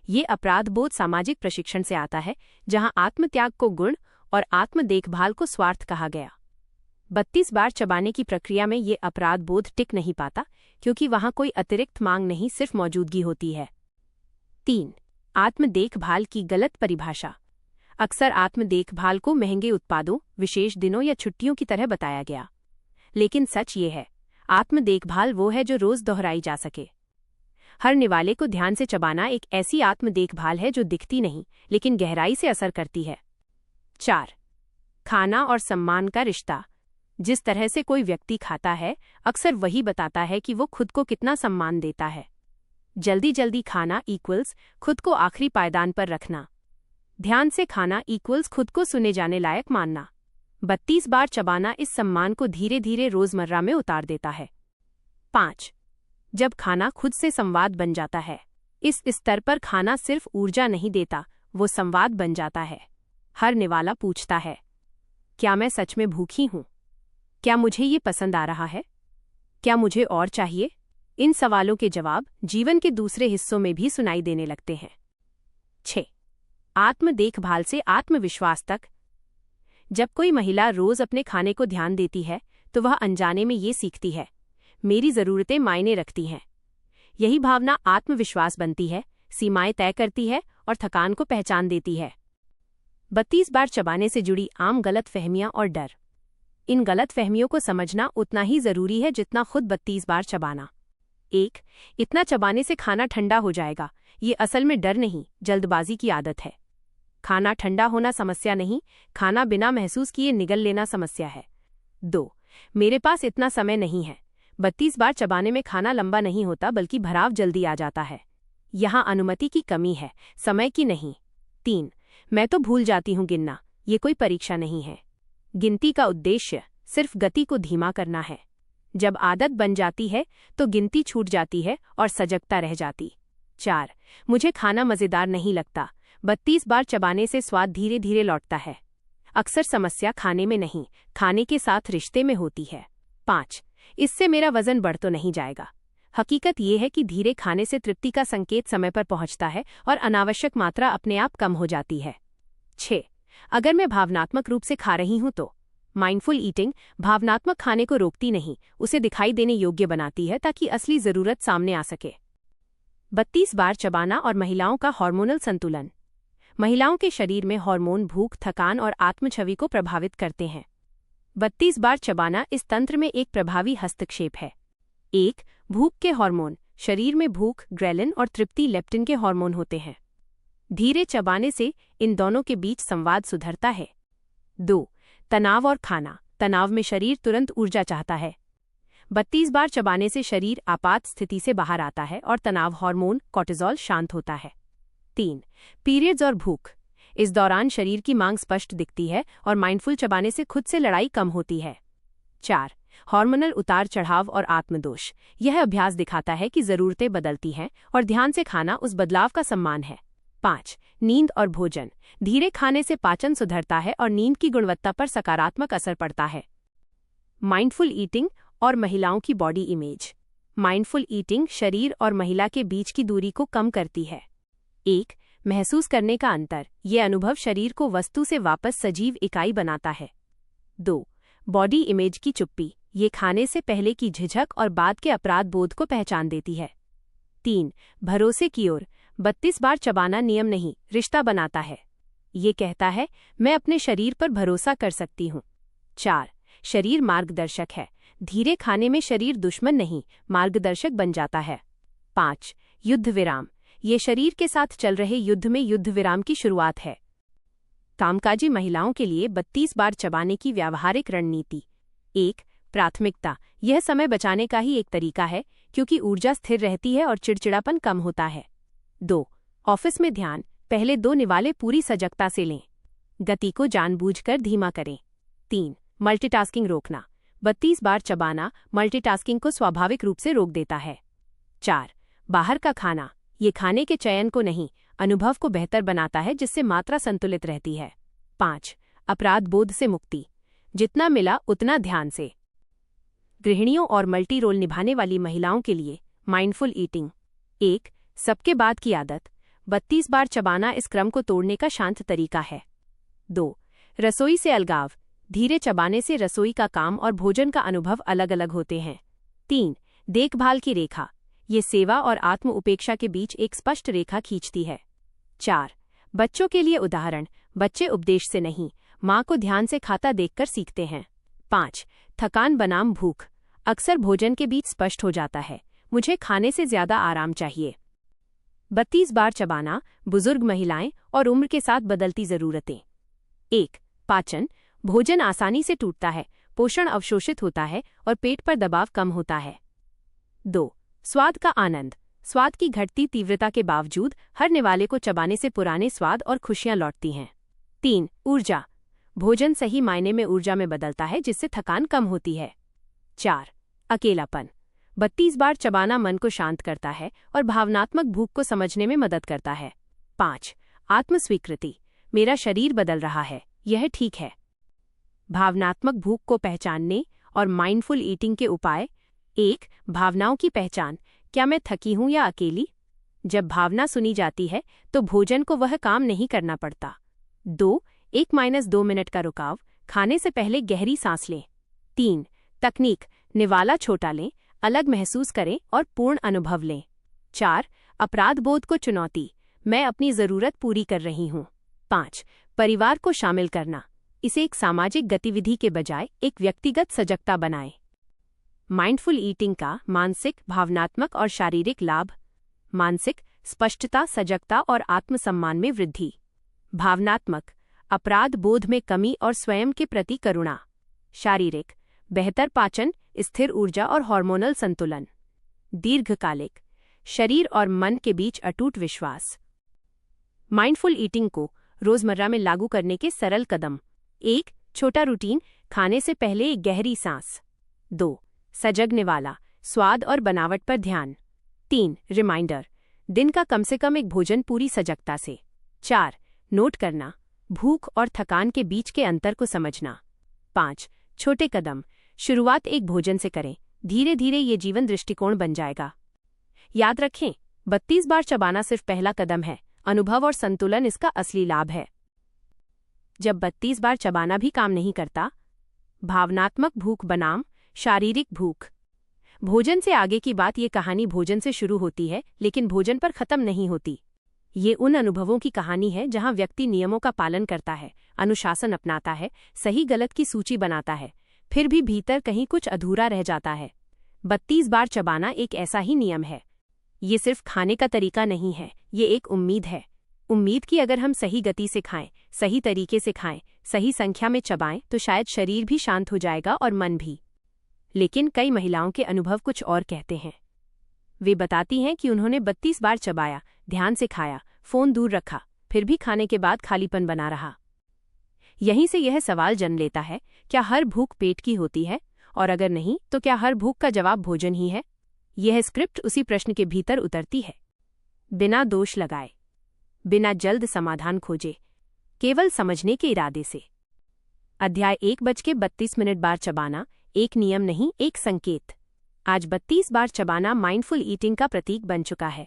[SPEAKER 1] ये अपराध बोध सामाजिक प्रशिक्षण से आता है, जहां आत्मत्याग को गुण और आत्म देखभाल को स्वार्थ कहा गया। 32 बार चबाने की प्रक्रिया में ये अपराध बोध टिक नहीं पाता, क्योंकि वहां कोई अतिरिक्त मांग नहीं, सिर्फ मौजूदगी होती है। 3. आत्म देखभाल की गलत परिभाषा। अक्सर आत्म देखभाल को महंगे उत्पादों, विशेष दिनों या छुट्टियों की तरह बताया गया, लेकिन सच ये है, आत्म देखभाल वो है जो रोज दोहराई जा सके। हर निवाले को ध्यान से चबाना एक ऐसी आत्म देखभाल है जो दिखती नहीं, लेकिन गहराई से असर करती है। 4. खाना और सम्मान का रिश्ता। जिस तरह से कोई व्यक्ति खाता है, अक्सर वही बताता है कि वो खुद को कितना सम्मान देता है। जल्दी जल्दी खाना इक्वल्स खुद को आखिरी पायदान पर रखना। ध्यान से खाना इक्वल्स खुद को सुने जाने लायक मानना। 32 बार चबाना इस सम्मान को धीरे धीरे रोजमर्रा में उतार देता है। 5. जब खाना खुद से संवाद बन जाता है। इस स्तर पर खाना सिर्फ ऊर्जा नहीं देता, वो संवाद बन जाता है। हर निवाला पूछता है, क्या मैं सच में भूखी हूं? क्या मुझे ये पसंद आ रहा है? क्या मुझे और चाहिए? इन सवालों के जवाब जीवन के दूसरे हिस्सों में भी सुनाई देने लगते हैं। 6. आत्म देखभाल से आत्मविश्वास तक। जब कोई महिला रोज अपने खाने को ध्यान देती है तो वह अनजाने में ये सीखती है, मेरी जरूरतें मायने रखती हैं। यही भावना आत्मविश्वास बनती है, सीमाएं तय करती है और थकान को पहचान देती है। 32 बार चबाने से जुड़ी आम गलतफहमियां और डर। इन गलतफहमियों को समझना उतना ही जरूरी है जितना खुद 32 बार चबाना। 1. इतना चबाने से खाना ठंडा हो जाएगा। ये असल में डर नहीं, जल्दबाजी की आदत है। खाना ठंडा होना समस्या नहीं, खाना बिना महसूस किए निगल लेना समस्या है। 2. मेरे पास इतना समय नहीं है। 32 बार चबाने में खाना लंबा नहीं होता, बल्कि भराव जल्दी आ जाता है। यहाँ अनुमति की कमी है, समय की नहीं। 3. मैं तो भूल जाती हूँ गिनना। ये कोई परीक्षा नहीं है। गिनती का उद्देश्य सिर्फ गति को धीमा करना है। जब आदत बन जाती है तो गिनती छूट जाती है और सजगता रह जाती। 4. मुझे खाना मजेदार नहीं लगता। 32 बार चबाने से स्वाद धीरे धीरे लौटता है। अक्सर समस्या खाने में नहीं, खाने के साथ रिश्ते में होती है। 5. इससे मेरा वजन बढ़ तो नहीं जाएगा। हकीकत यह है कि धीरे खाने से तृप्ति का संकेत समय पर पहुंचता है और अनावश्यक मात्रा अपने आप कम हो जाती है। 6. अगर मैं भावनात्मक रूप से खा रही हूं तो माइंडफुल ईटिंग भावनात्मक खाने को रोकती नहीं, उसे दिखाई देने योग्य बनाती है ताकि असली जरूरत सामने आ सके। 32 बार चबाना और महिलाओं का हार्मोनल संतुलन। महिलाओं के शरीर में हार्मोन भूख, थकान और आत्मछवि को प्रभावित करते हैं। 32 बार चबाना इस तंत्र में एक प्रभावी हस्तक्षेप है। 1. भूख के हार्मोन। शरीर में भूख, ग्रेलिन और तृप्ति लेप्टिन के हार्मोन होते हैं। धीरे चबाने से इन दोनों के बीच संवाद सुधरता है। 2. तनाव और खाना। तनाव में शरीर तुरंत ऊर्जा चाहता है। 32 बार चबाने से शरीर आपात स्थिति से बाहर आता है और तनाव हार्मोन कॉर्टिजोल शांत होता है। 3. पीरियड्स और भूख। इस दौरान शरीर की मांग स्पष्ट दिखती है और माइंडफुल चबाने से खुद से लड़ाई कम होती है। 4. हार्मोनल उतार चढ़ाव और आत्मदोष। यह अभ्यास दिखाता है कि जरूरतें बदलती हैं और ध्यान से खाना उस बदलाव का सम्मान है। 5. नींद और भोजन। धीरे खाने से पाचन सुधरता है और नींद की गुणवत्ता पर सकारात्मक असर पड़ता है। माइंडफुल ईटिंग और महिलाओं की बॉडी इमेज। माइंडफुल ईटिंग शरीर और महिला के बीच की दूरी को कम करती है। 1. महसूस करने का अंतर। ये अनुभव शरीर को वस्तु से वापस सजीव इकाई बनाता है। 2. बॉडी इमेज की चुप्पी। ये खाने से पहले की झिझक और बाद के अपराध बोध को पहचान देती है। 3. भरोसे की ओर। 32 बार चबाना नियम नहीं, रिश्ता बनाता है। ये कहता है, मैं अपने शरीर पर भरोसा कर सकती हूँ। 4. शरीर मार्गदर्शक है। धीरे खाने में शरीर दुश्मन नहीं, मार्गदर्शक बन जाता है। 5. युद्ध विराम। ये शरीर के साथ चल रहे युद्ध में युद्ध विराम की शुरुआत है। कामकाजी महिलाओं के लिए 32 बार चबाने की व्यावहारिक रणनीति। 1. प्राथमिकता। यह समय बचाने का ही एक तरीका है, क्योंकि ऊर्जा स्थिर रहती है और चिड़चिड़ापन कम होता है। 2. ऑफिस में ध्यान। पहले 2 निवाले पूरी सजगता से लें। गति को जानबूझकर धीमा करें। 3. मल्टीटास्किंग रोकना। 32 बार चबाना मल्टीटास्किंग को स्वाभाविक रूप से रोक देता है। 4. बाहर का खाना। ये खाने के चयन को नहीं, अनुभव को बेहतर बनाता है, जिससे मात्रा संतुलित रहती है। 5. अपराध बोध से मुक्ति। जितना मिला उतना ध्यान से। गृहिणियों और मल्टी रोल निभाने वाली महिलाओं के लिए माइंडफुल ईटिंग। 1. सबके बाद की आदत। 32 बार चबाना इस क्रम को तोड़ने का शांत तरीका है। 2. रसोई से अलगाव। धीरे चबाने से रसोई का काम और भोजन का अनुभव अलग अलग होते हैं। 3. देखभाल की रेखा। ये सेवा और आत्म उपेक्षा के बीच एक स्पष्ट रेखा खींचती है। 4. बच्चों के लिए उदाहरण। बच्चे उपदेश से नहीं, माँ को ध्यान से खाता देखकर सीखते हैं। 5. थकान बनाम भूख। अक्सर भोजन के बीच स्पष्ट हो जाता है, मुझे खाने से ज्यादा आराम चाहिए। 32 बार चबाना, बुजुर्ग महिलाएं और उम्र के साथ बदलती जरूरतें। 1. पाचन। भोजन आसानी से टूटता है, पोषण अवशोषित होता है और पेट पर दबाव कम होता है। 2. स्वाद का आनंद। स्वाद की घटती तीव्रता के बावजूद हर निवाले को चबाने से पुराने स्वाद और खुशियां लौटती हैं। 3. ऊर्जा। भोजन सही मायने में ऊर्जा में बदलता है, जिससे थकान कम होती है। 4. अकेलापन। 32 बार चबाना मन को शांत करता है और भावनात्मक भूख को समझने में मदद करता है। 5. आत्मस्वीकृति। मेरा शरीर बदल रहा है, यह ठीक है। भावनात्मक भूख को पहचानने और माइंडफुल ईटिंग के उपाय। 1. भावनाओं की पहचान। क्या मैं थकी हूं या अकेली? जब भावना सुनी जाती है तो भोजन को वह काम नहीं करना पड़ता। 2. 1-2 मिनट का रुकाव। खाने से पहले गहरी सांस लें। 3. तकनीक। निवाला छोटा लें, अलग महसूस करें और पूर्ण अनुभव लें। 4. अपराध बोध को चुनौती। मैं अपनी जरूरत पूरी कर रही हूं। 5. परिवार को शामिल करना। इसे एक सामाजिक गतिविधि के बजाय एक व्यक्तिगत सजगता बनाएं। माइंडफुल ईटिंग का मानसिक, भावनात्मक और शारीरिक लाभ। मानसिक, स्पष्टता, सजगता और आत्मसम्मान में वृद्धि। भावनात्मक, अपराध बोध में कमी और स्वयं के प्रति करुणा। शारीरिक, बेहतर पाचन, स्थिर ऊर्जा और हार्मोनल संतुलन। दीर्घकालिक, शरीर और मन के बीच अटूट विश्वास। माइंडफुल ईटिंग को रोजमर्रा में लागू करने के सरल कदम। 1. छोटा रूटीन। खाने से पहले एक गहरी सांस। 2. सजगने वाला, स्वाद और बनावट पर ध्यान। 3. रिमाइंडर। दिन का कम से कम एक भोजन पूरी सजगता से। 4. नोट करना। भूख और थकान के बीच के अंतर को समझना। 5. छोटे कदम। शुरुआत एक भोजन से करें, धीरे धीरे ये जीवन दृष्टिकोण बन जाएगा। याद रखें, 32 बार चबाना सिर्फ पहला कदम है, अनुभव और संतुलन इसका असली लाभ है। जब 32 बार चबाना भी काम नहीं करता, भावनात्मक भूख बनाम शारीरिक भूख। भोजन से आगे की बात, ये कहानी भोजन से शुरू होती है लेकिन भोजन पर खत्म नहीं होती। ये उन अनुभवों की कहानी है जहां व्यक्ति नियमों का पालन करता है, अनुशासन अपनाता है, सही गलत की सूची बनाता है, फिर भी भीतर कहीं कुछ अधूरा रह जाता है। 32 बार चबाना एक ऐसा ही नियम है। ये सिर्फ खाने का तरीका नहीं है, ये एक उम्मीद है। उम्मीद कि अगर हम सही गति से खाएं, सही तरीके से खाएं, सही संख्या में चबाएं तो शायद शरीर भी शांत हो जाएगा और मन भी। लेकिन कई महिलाओं के अनुभव कुछ और कहते हैं। वे बताती हैं कि उन्होंने 32 बार चबाया, ध्यान से खाया, फोन दूर रखा, फिर भी खाने के बाद खालीपन बना रहा। यहीं से यह सवाल जन्म लेता है, क्या हर भूख पेट की होती है? और अगर नहीं, तो क्या हर भूख का जवाब भोजन ही है? यह स्क्रिप्ट उसी प्रश्न के भीतर उतरती है। बिना दोष लगाए, बिना जल्द समाधान खोजे, केवल समझने के इरादे से। अध्याय 1:32 बार चबाना, एक नियम नहीं, एक संकेत। आज 32 बार चबाना माइंडफुल ईटिंग का प्रतीक बन चुका है।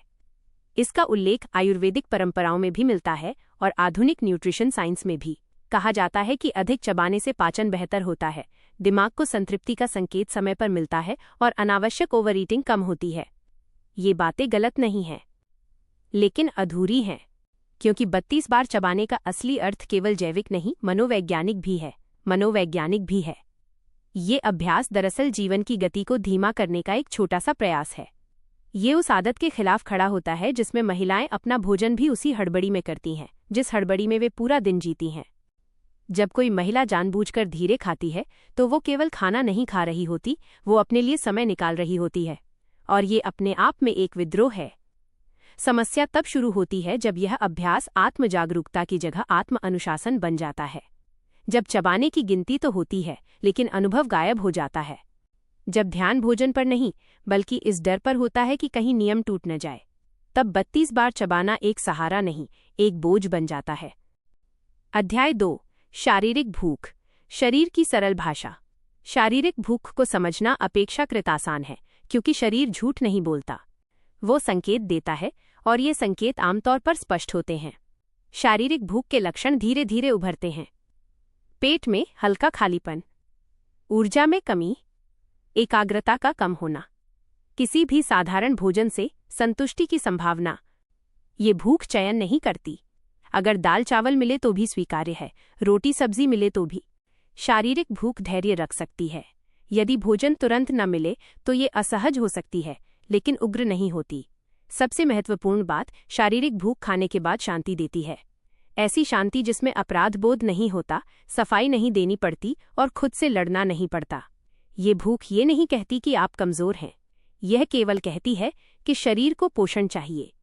[SPEAKER 1] इसका उल्लेख आयुर्वेदिक परंपराओं में भी मिलता है और आधुनिक न्यूट्रिशन साइंस में भी। कहा जाता है कि अधिक चबाने से पाचन बेहतर होता है, दिमाग को संतृप्ति का संकेत समय पर मिलता है और अनावश्यक ओवर ईटिंग कम होती है। ये बातें गलत नहीं हैं। लेकिन अधूरी हैं, क्योंकि 32 बार चबाने का असली अर्थ केवल जैविक नहीं, मनोवैज्ञानिक भी है। ये अभ्यास दरअसल जीवन की गति को धीमा करने का एक छोटा सा प्रयास है। ये उस आदत के खिलाफ खड़ा होता है जिसमें महिलाएं अपना भोजन भी उसी हड़बड़ी में करती हैं, जिस हड़बड़ी में वे पूरा दिन जीती हैं। जब कोई महिला जानबूझकर धीरे खाती है तो वो केवल खाना नहीं खा रही होती, वो अपने लिए समय निकाल रही होती है, और ये अपने आप में एक विद्रोह है। समस्या तब शुरू होती है जब यह अभ्यास आत्म जागरूकता की जगह आत्म अनुशासन बन जाता है। जब चबाने की गिनती तो होती है, लेकिन अनुभव गायब हो जाता है। जब ध्यान भोजन पर नहीं, बल्कि इस डर पर होता है कि कहीं नियम टूट न जाए, तब 32 बार चबाना एक सहारा नहीं, एक बोझ बन जाता है। अध्याय 2, शारीरिक भूख, शरीर की सरल भाषा। शारीरिक भूख को समझना अपेक्षाकृत आसान है, क्योंकि शरीर झूठ नहीं बोलता, वो संकेत देता है, और ये संकेत आमतौर पर स्पष्ट होते हैं। शारीरिक भूख के लक्षण धीरे धीरे उभरते हैं। पेट में हल्का खालीपन, ऊर्जा में कमी, एकाग्रता का कम होना, किसी भी साधारण भोजन से संतुष्टि की संभावना। ये भूख चयन नहीं करती। अगर दाल चावल मिले तो भी स्वीकार्य है, रोटी सब्जी मिले तो भी। शारीरिक भूख धैर्य रख सकती है। यदि भोजन तुरंत न मिले तो ये असहज हो सकती है, लेकिन उग्र नहीं होती। सबसे महत्वपूर्ण बात, शारीरिक भूख खाने के बाद शांति देती है। ऐसी शांति जिसमें अपराध बोध नहीं होता, सफाई नहीं देनी पड़ती और खुद से लड़ना नहीं पड़ता। ये भूख ये नहीं कहती कि आप कमजोर हैं, यह केवल कहती है कि शरीर को पोषण चाहिए।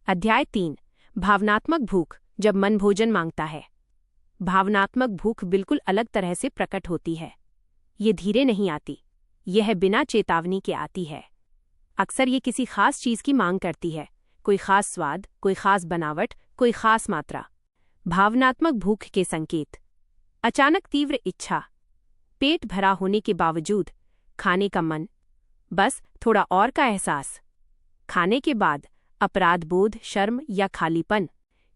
[SPEAKER 1] अध्याय 3, भावनात्मक भूख, जब मन भोजन मांगता है। भावनात्मक भूख बिल्कुल अलग तरह से प्रकट होती है। ये धीरे नहीं आती, यह बिना चेतावनी के आती है। अक्सर ये किसी खास चीज की मांग करती है, कोई खास स्वाद, कोई खास बनावट, कोई खास मात्रा। भावनात्मक भूख के संकेत: अचानक तीव्र इच्छा, पेट भरा होने के बावजूद खाने का मन, बस थोड़ा और का एहसास। खाने के बाद अपराध बोध, शर्म या खालीपन।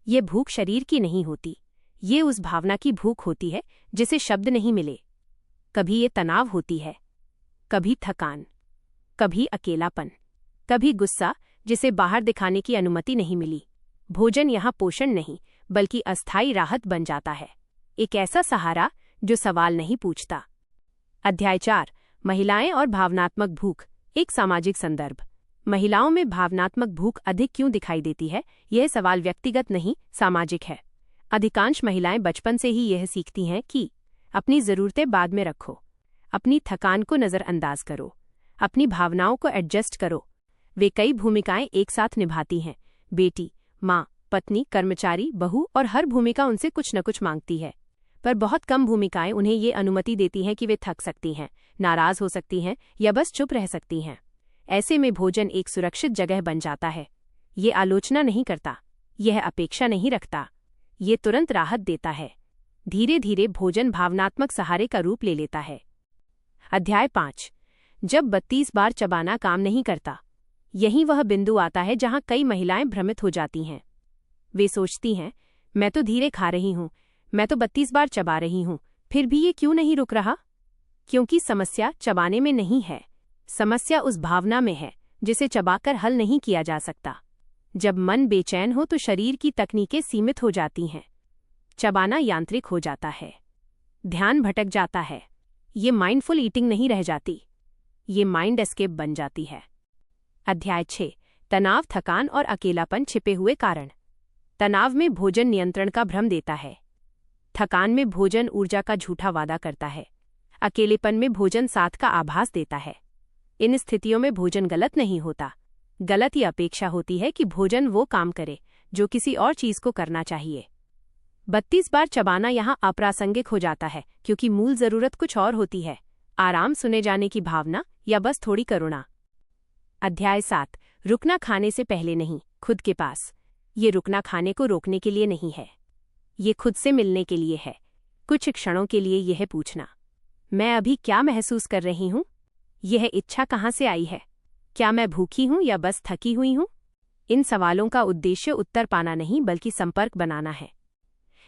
[SPEAKER 1] ये भूख शरीर की नहीं होती, ये उस भावना की भूख होती है जिसे शब्द नहीं मिले। कभी ये तनाव होती है, कभी थकान, कभी अकेलापन, कभी गुस्सा जिसे बाहर दिखाने की अनुमति नहीं मिली। भोजन यहाँ पोषण नहीं, बल्कि अस्थायी राहत बन जाता है, एक ऐसा सहारा जो सवाल नहीं पूछता। अध्याय 4, महिलाएं और भावनात्मक भूख, एक सामाजिक संदर्भ। महिलाओं में भावनात्मक भूख अधिक क्यों दिखाई देती है? यह सवाल व्यक्तिगत नहीं, सामाजिक है। अधिकांश महिलाएं बचपन से ही यह सीखती हैं कि अपनी ज़रूरतें बाद में रखो, अपनी थकान को नज़रअंदाज करो, अपनी भावनाओं को एडजस्ट करो। वे कई भूमिकाएं एक साथ निभाती हैं, बेटी, माँ, पत्नी, कर्मचारी, बहू, और हर भूमिका उनसे कुछ न कुछ मांगती है। पर बहुत कम भूमिकाएं उन्हें ये अनुमति देती हैं कि वे थक सकती हैं, नाराज हो सकती हैं या बस चुप रह सकती हैं। ऐसे में भोजन एक सुरक्षित जगह बन जाता है। ये आलोचना नहीं करता, यह अपेक्षा नहीं रखता, ये तुरंत राहत देता है। धीरे धीरे भोजन भावनात्मक सहारे का रूप ले लेता है। अध्याय 5, जब 32 बार चबाना काम नहीं करता। यही वह बिंदु आता है जहां कई महिलाएं भ्रमित हो जाती हैं। वे सोचती हैं, मैं तो धीरे खा रही हूं, मैं तो 32 बार चबा रही हूं, फिर भी ये क्यों नहीं रुक रहा? क्योंकि समस्या चबाने में नहीं है, समस्या उस भावना में है जिसे चबाकर हल नहीं किया जा सकता। जब मन बेचैन हो तो शरीर की तकनीकें सीमित हो जाती हैं, चबाना यांत्रिक हो जाता है, ध्यान भटक जाता है। ये माइंडफुल ईटिंग नहीं रह जाती, ये माइंड एस्केप बन जाती है। अध्याय 6, तनाव, थकान और अकेलापन, छिपे हुए कारण। तनाव में भोजन नियंत्रण का भ्रम देता है, थकान में भोजन ऊर्जा का झूठा वादा करता है, अकेलेपन में भोजन साथ का आभास देता है। इन स्थितियों में भोजन गलत नहीं होता, गलत ये अपेक्षा होती है कि भोजन वो काम करे जो किसी और चीज को करना चाहिए। 32 बार चबाना यहाँ अप्रासंगिक हो जाता है, क्योंकि मूल जरूरत कुछ और होती है, आराम, सुने जाने की भावना, या बस थोड़ी करुणा। अध्याय 7, रुकना, खाने से पहले नहीं, खुद के पास। ये रुकना खाने को रोकने के लिए नहीं है, ये खुद से मिलने के लिए है। कुछ क्षणों के लिए यह पूछना, मैं अभी क्या महसूस कर रही हूँ? यह इच्छा कहाँ से आई है? क्या मैं भूखी हूँ या बस थकी हुई हूँ? इन सवालों का उद्देश्य उत्तर पाना नहीं, बल्कि संपर्क बनाना है।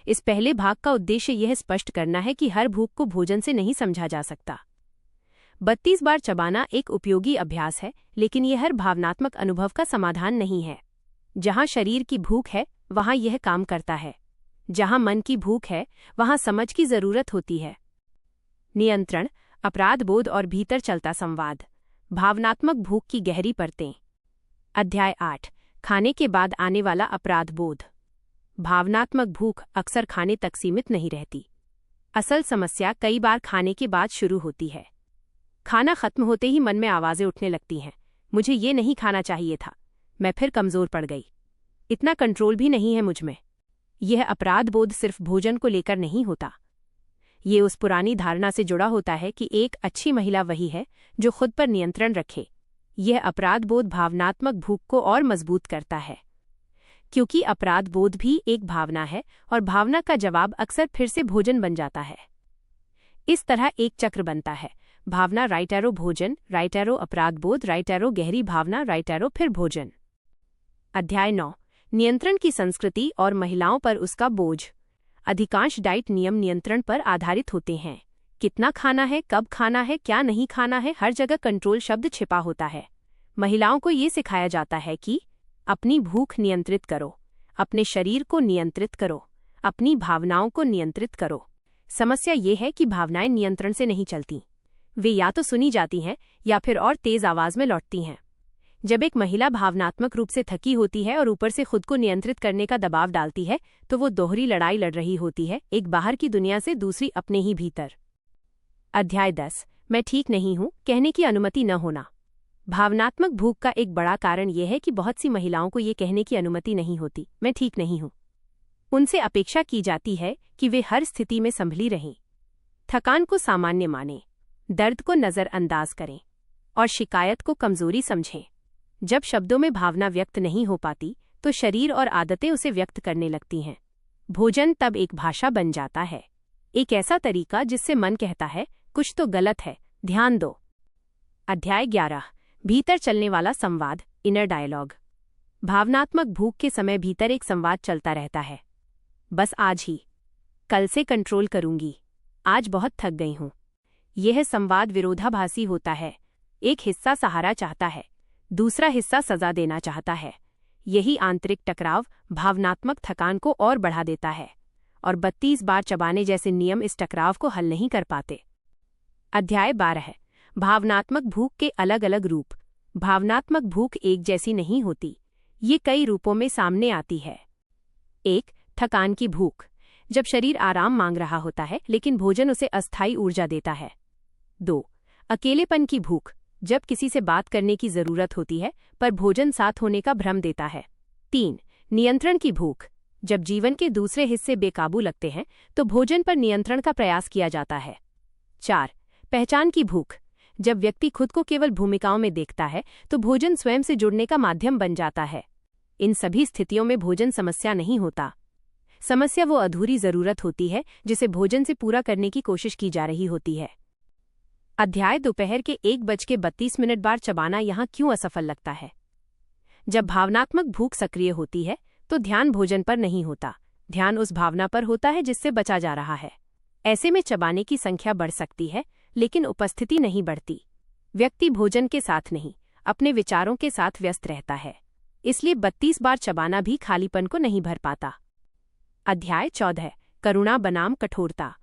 [SPEAKER 1] इस पहले भाग का उद्देश्य यह स्पष्ट करना है कि हर भूख को भोजन से नहीं समझा जा सकता। 32 बार चबाना एक उपयोगी अभ्यास है, लेकिन यह हर भावनात्मक अनुभव का समाधान नहीं है। जहाँ शरीर की भूख है वहाँ यह काम करता है। जहाँ मन की भूख है वहाँ समझ की जरूरत होती है। नियंत्रण, अपराध बोध और भीतर चलता संवाद। भावनात्मक भूख की गहरी परतें। अध्याय 8। खाने के बाद आने वाला अपराध बोध। भावनात्मक भूख अक्सर खाने तक सीमित नहीं रहती। असल समस्या कई बार खाने के बाद शुरू होती है। खाना खत्म होते ही मन में आवाजें उठने लगती हैं, मुझे ये नहीं खाना चाहिए था, मैं फिर कमजोर पड़ गई, इतना कंट्रोल भी नहीं है मुझ में। यह अपराध बोध सिर्फ भोजन को लेकर नहीं होता। ये उस पुरानी धारणा से जुड़ा होता है कि एक अच्छी महिला वही है जो खुद पर नियंत्रण रखे। यह अपराध बोध भावनात्मक भूख को और मजबूत करता है, क्योंकि अपराध बोध भी एक भावना है और भावना का जवाब अक्सर फिर से भोजन बन जाता है। इस तरह एक चक्र बनता है। भावना राइट एरो भोजन, राइट एरो अपराध बोध, राइट एरो गहरी भावना, राइट एरो फिर भोजन। अध्याय 9। नियंत्रण की संस्कृति और महिलाओं पर उसका बोझ। अधिकांश डाइट नियम नियंत्रण पर आधारित होते हैं। कितना खाना है, कब खाना है, क्या नहीं खाना है, हर जगह कंट्रोल शब्द छिपा होता है। महिलाओं को ये सिखाया जाता है कि अपनी भूख नियंत्रित करो, अपने शरीर को नियंत्रित करो, अपनी भावनाओं को नियंत्रित करो। समस्या ये है कि भावनाएं नियंत्रण से नहीं चलती। वे या तो सुनी जाती हैं या फिर और तेज आवाज में लौटती हैं। जब एक महिला भावनात्मक रूप से थकी होती है और ऊपर से खुद को नियंत्रित करने का दबाव डालती है तो वो दोहरी लड़ाई लड़ रही होती है, एक बाहर की दुनिया से, दूसरी अपने ही भीतर। अध्याय 10। मैं ठीक नहीं हूं कहने की अनुमति न होना। भावनात्मक भूख का एक बड़ा कारण यह है कि बहुत सी महिलाओं को ये कहने की अनुमति नहीं होती, मैं ठीक नहीं हूं। उनसे अपेक्षा की जाती है कि वे हर स्थिति में संभली रहें, थकान को सामान्य मानें, दर्द को नजरअंदाज करें और शिकायत को कमजोरी समझें। जब शब्दों में भावना व्यक्त नहीं हो पाती तो शरीर और आदतें उसे व्यक्त करने लगती हैं। भोजन तब एक भाषा बन जाता है, एक ऐसा तरीका जिससे मन कहता है कुछ तो गलत है, ध्यान दो। अध्याय 11। भीतर चलने वाला संवाद, इनर डायलॉग। भावनात्मक भूख के समय भीतर एक संवाद चलता रहता है। बस आज ही, कल से कंट्रोल करूंगी, आज बहुत थक गई हूं। यह संवाद विरोधाभासी होता है। एक हिस्सा सहारा चाहता है, दूसरा हिस्सा सजा देना चाहता है। यही आंतरिक टकराव भावनात्मक थकान को और बढ़ा देता है और 32 बार चबाने जैसे नियम इस टकराव को हल नहीं कर पाते। अध्याय 12। भावनात्मक भूख के अलग अलग रूप। भावनात्मक भूख एक जैसी नहीं होती, ये कई रूपों में सामने आती है। 1. थकान की भूख, जब शरीर आराम मांग रहा होता है लेकिन भोजन उसे अस्थायी ऊर्जा देता है। 2. अकेलेपन की भूख, जब किसी से बात करने की जरूरत होती है पर भोजन साथ होने का भ्रम देता है। 3. नियंत्रण की भूख, जब जीवन के दूसरे हिस्से बेकाबू लगते हैं तो भोजन पर नियंत्रण का प्रयास किया जाता है। 4. पहचान की भूख, जब व्यक्ति खुद को केवल भूमिकाओं में देखता है तो भोजन स्वयं से जुड़ने का माध्यम बन जाता है। इन सभी स्थितियों में भोजन समस्या नहीं होता। समस्या वो अधूरी जरूरत होती है जिसे भोजन से पूरा करने की कोशिश की जा रही होती है। अध्याय दोपहर के 1:32 बार चबाना यहाँ क्यों असफल लगता है। जब भावनात्मक भूख सक्रिय होती है तो ध्यान भोजन पर नहीं होता, ध्यान उस भावना पर होता है जिससे बचा जा रहा है। ऐसे में चबाने की संख्या बढ़ सकती है लेकिन उपस्थिति नहीं बढ़ती। व्यक्ति भोजन के साथ नहीं, अपने विचारों के साथ व्यस्त रहता है, इसलिए 32 बार चबाना भी खालीपन को नहीं भर पाता। अध्याय 14। करुणा बनाम कठोरता।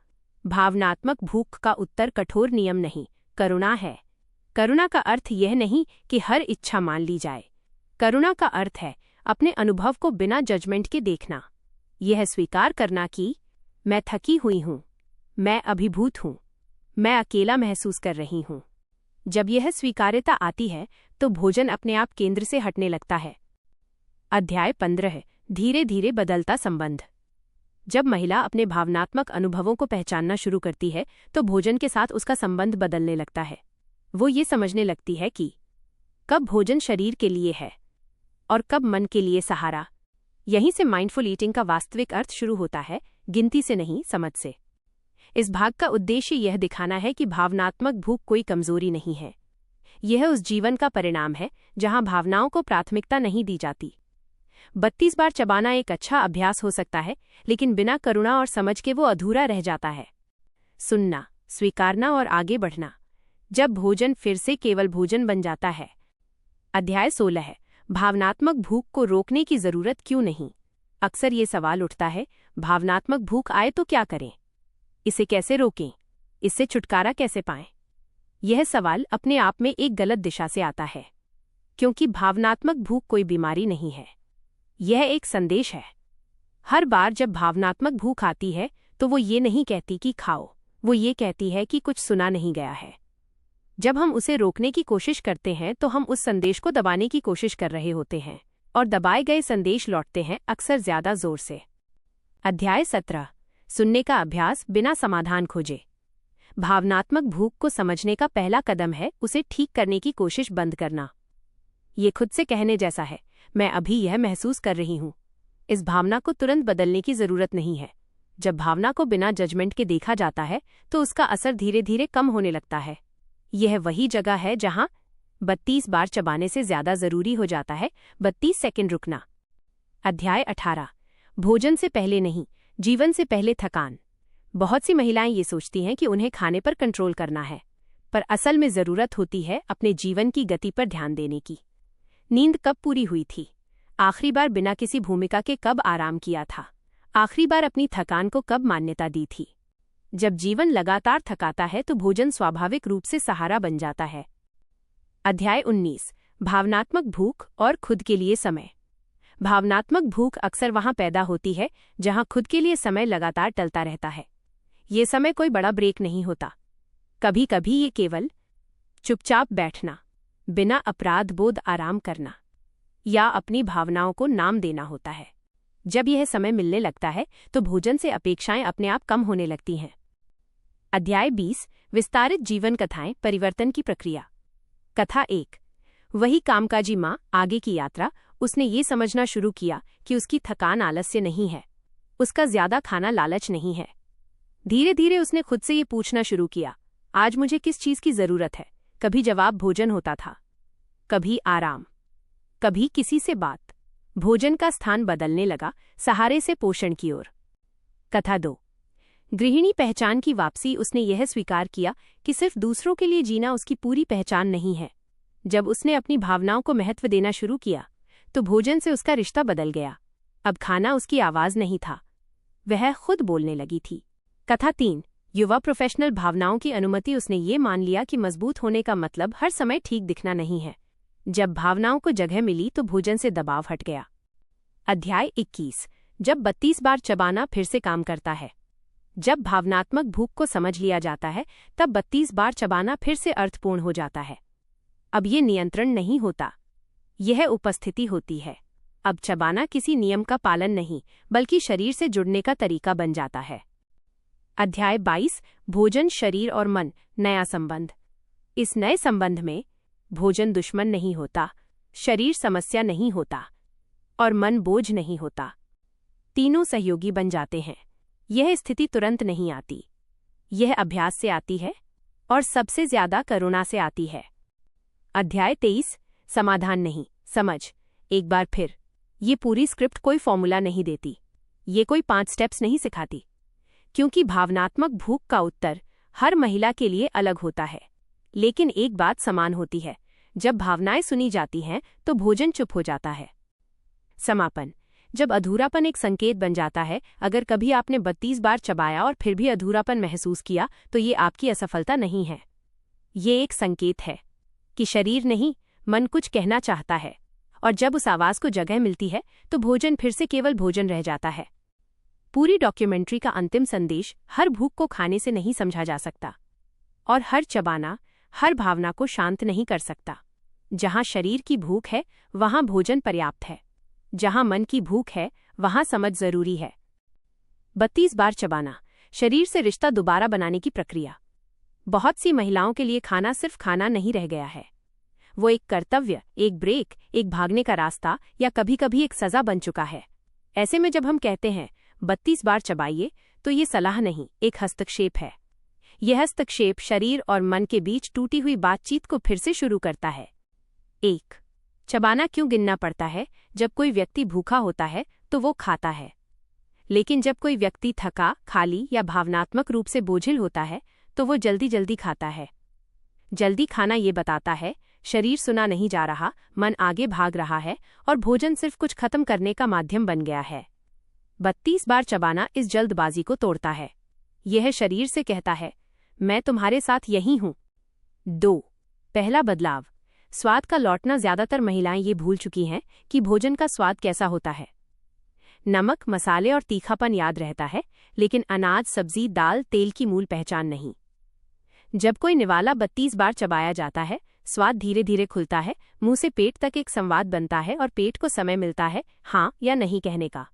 [SPEAKER 1] भावनात्मक भूख का उत्तर कठोर नियम नहीं, करुणा है। करुणा का अर्थ यह नहीं कि हर इच्छा मान ली जाए। करुणा का अर्थ है अपने अनुभव को बिना जजमेंट के देखना। यह स्वीकार करना कि मैं थकी हुई हूं, मैं अभिभूत हूं, मैं अकेला महसूस कर रही हूं। जब यह स्वीकार्यता आती है तो भोजन अपने आप केंद्र से हटने लगता है। अध्याय 15। धीरे धीरे बदलता संबंध। जब महिला अपने भावनात्मक अनुभवों को पहचानना शुरू करती है तो भोजन के साथ उसका संबंध बदलने लगता है। वो ये समझने लगती है कि कब भोजन शरीर के लिए है और कब मन के लिए सहारा। यहीं से माइंडफुल ईटिंग का वास्तविक अर्थ शुरू होता है, गिनती से नहीं, समझ से। इस भाग का उद्देश्य यह दिखाना है कि भावनात्मक भूख कोई कमजोरी नहीं है। यह उस जीवन का परिणाम है जहां भावनाओं को प्राथमिकता नहीं दी जाती। 32 बार चबाना एक अच्छा अभ्यास हो सकता है लेकिन बिना करुणा और समझ के वो अधूरा रह जाता है। सुनना, स्वीकारना और आगे बढ़ना, जब भोजन फिर से केवल भोजन बन जाता है। अध्याय 16। भावनात्मक भूख को रोकने की जरूरत क्यों नहीं? अक्सर ये सवाल उठता है, भावनात्मक भूख आए तो क्या करें? इसे कैसे रोकें? इससे छुटकारा कैसे पाएं? यह सवाल अपने आप में एक गलत दिशा से आता है, क्योंकि भावनात्मक भूख कोई बीमारी नहीं है, यह एक संदेश है। हर बार जब भावनात्मक भूख आती है तो वो ये नहीं कहती कि खाओ, वो ये कहती है कि कुछ सुना नहीं गया है। जब हम उसे रोकने की कोशिश करते हैं तो हम उस संदेश को दबाने की कोशिश कर रहे होते हैं, और दबाए गए संदेश लौटते हैं अक्सर ज्यादा जोर से। अध्याय 17, सुनने का अभ्यास बिना समाधान खोजे। भावनात्मक भूख को समझने का पहला कदम है उसे ठीक करने की कोशिश बंद करना। ये खुद से कहने जैसा है, मैं अभी यह महसूस कर रही हूं। इस भावना को तुरंत बदलने की जरूरत नहीं है। जब भावना को बिना जजमेंट के देखा जाता है तो उसका असर धीरे धीरे कम होने लगता है। यह वही जगह है जहां 32 बार चबाने से ज्यादा जरूरी हो जाता है 32 सेकंड रुकना। अध्याय 18, भोजन से पहले नहीं, जीवन से पहले थकान। बहुत सी महिलाएं ये सोचती हैं कि उन्हें खाने पर कंट्रोल करना है, पर असल में जरूरत होती है अपने जीवन की गति पर ध्यान देने की। नींद कब पूरी हुई थी? आखिरी बार बिना किसी भूमिका के कब आराम किया था? आखिरी बार अपनी थकान को कब मान्यता दी थी? जब जीवन लगातार थकाता है तो भोजन स्वाभाविक रूप से सहारा बन जाता है। अध्याय 19, भावनात्मक भूख और खुद के लिए समय। भावनात्मक भूख अक्सर वहां पैदा होती है जहां खुद के लिए समय लगातार टलता रहता है। ये समय कोई बड़ा ब्रेक नहीं होता। कभी कभी ये केवल चुपचाप बैठना, बिना अपराध बोध आराम करना, या अपनी भावनाओं को नाम देना होता है। जब यह समय मिलने लगता है तो भोजन से अपेक्षाएं अपने आप कम होने लगती हैं। अध्याय 20, विस्तारित जीवन कथाएं, परिवर्तन की प्रक्रिया। कथा 1, वही कामकाजी माँ, आगे की यात्रा। उसने ये समझना शुरू किया कि उसकी थकान आलस्य नहीं है, उसका ज्यादा खाना लालच नहीं है। धीरे धीरे उसने खुद से ये पूछना शुरू किया, आज मुझे किस चीज की जरूरत है? कभी जवाब भोजन होता था, कभी आराम, कभी किसी से बात। भोजन का स्थान बदलने लगा, सहारे से पोषण की ओर। कथा 2, गृहिणी पहचान की वापसी। उसने यह स्वीकार किया कि सिर्फ दूसरों के लिए जीना उसकी पूरी पहचान नहीं है। जब उसने अपनी भावनाओं को महत्व देना शुरू किया तो भोजन से उसका रिश्ता बदल गया। अब खाना उसकी आवाज नहीं था, वह खुद बोलने लगी थी। कथा 3, युवा प्रोफेशनल भावनाओं की अनुमति। उसने ये मान लिया कि मजबूत होने का मतलब हर समय ठीक दिखना नहीं है। जब भावनाओं को जगह मिली तो भोजन से दबाव हट गया। अध्याय 21, जब 32 बार चबाना फिर से काम करता है। जब भावनात्मक भूख को समझ लिया जाता है तब 32 बार चबाना फिर से अर्थपूर्ण हो जाता है। अब ये नियंत्रण नहीं होता, यह उपस्थिति होती है। अब चबाना किसी नियम का पालन नहीं, बल्कि शरीर से जुड़ने का तरीका बन जाता है। अध्याय 22, भोजन, शरीर और मन, नया संबंध। इस नए संबंध में भोजन दुश्मन नहीं होता, शरीर समस्या नहीं होता, और मन बोझ नहीं होता। तीनों सहयोगी बन जाते हैं। यह स्थिति तुरंत नहीं आती, यह अभ्यास से आती है, और सबसे ज्यादा करुणा से आती है। अध्याय 23, समाधान नहीं, समझ। एक बार फिर, ये पूरी स्क्रिप्ट कोई फॉर्मूला नहीं देती, ये कोई 5 स्टेप्स नहीं सिखाती, क्योंकि भावनात्मक भूख का उत्तर हर महिला के लिए अलग होता है। लेकिन एक बात समान होती है, जब भावनाएं सुनी जाती हैं तो भोजन चुप हो जाता है। समापन, जब अधूरापन एक संकेत बन जाता है। अगर कभी आपने 32 बार चबाया और फिर भी अधूरापन महसूस किया तो ये आपकी असफलता नहीं है, ये एक संकेत है कि शरीर नहीं, मन कुछ कहना चाहता है, और जब उस आवाज को जगह मिलती है तो भोजन फिर से केवल भोजन रह जाता है। पूरी डॉक्यूमेंट्री का अंतिम संदेश, हर भूख को खाने से नहीं समझा जा सकता, और हर चबाना हर भावना को शांत नहीं कर सकता। जहां शरीर की भूख है वहां भोजन पर्याप्त है, जहां मन की भूख है वहां समझ जरूरी है। 32 बार चबाना, शरीर से रिश्ता दोबारा बनाने की प्रक्रिया। बहुत सी महिलाओं के लिए खाना सिर्फ खाना नहीं रह गया है, वो एक कर्तव्य, एक ब्रेक, एक भागने का रास्ता, या कभी कभी एक सजा बन चुका है। ऐसे में जब हम कहते हैं 32 बार चबाइए, तो ये सलाह नहीं, एक हस्तक्षेप है। यह हस्तक्षेप शरीर और मन के बीच टूटी हुई बातचीत को फिर से शुरू करता है। 1, चबाना क्यों गिनना पड़ता है? जब कोई व्यक्ति भूखा होता है तो वो खाता है, लेकिन जब कोई व्यक्ति थका, खाली या भावनात्मक रूप से बोझिल होता है तो वो जल्दी जल्दी खाता है। जल्दी खाना ये बताता है शरीर सुना नहीं जा रहा, मन आगे भाग रहा है और भोजन सिर्फ कुछ खत्म करने का माध्यम बन गया है। 32 बार चबाना इस जल्दबाजी को तोड़ता है। यह शरीर से कहता है, मैं तुम्हारे साथ यहीं हूं। 2. पहला बदलाव, स्वाद का लौटना। ज्यादातर महिलाएं ये भूल चुकी हैं कि भोजन का स्वाद कैसा होता है। नमक, मसाले और तीखापन याद रहता है, लेकिन अनाज, सब्जी, दाल, तेल की मूल पहचान नहीं। जब कोई निवाला 32 बार चबाया जाता है, स्वाद धीरे धीरे खुलता है, मुंह से पेट तक एक संवाद बनता है और पेट को समय मिलता है हाँ या नहीं कहने का।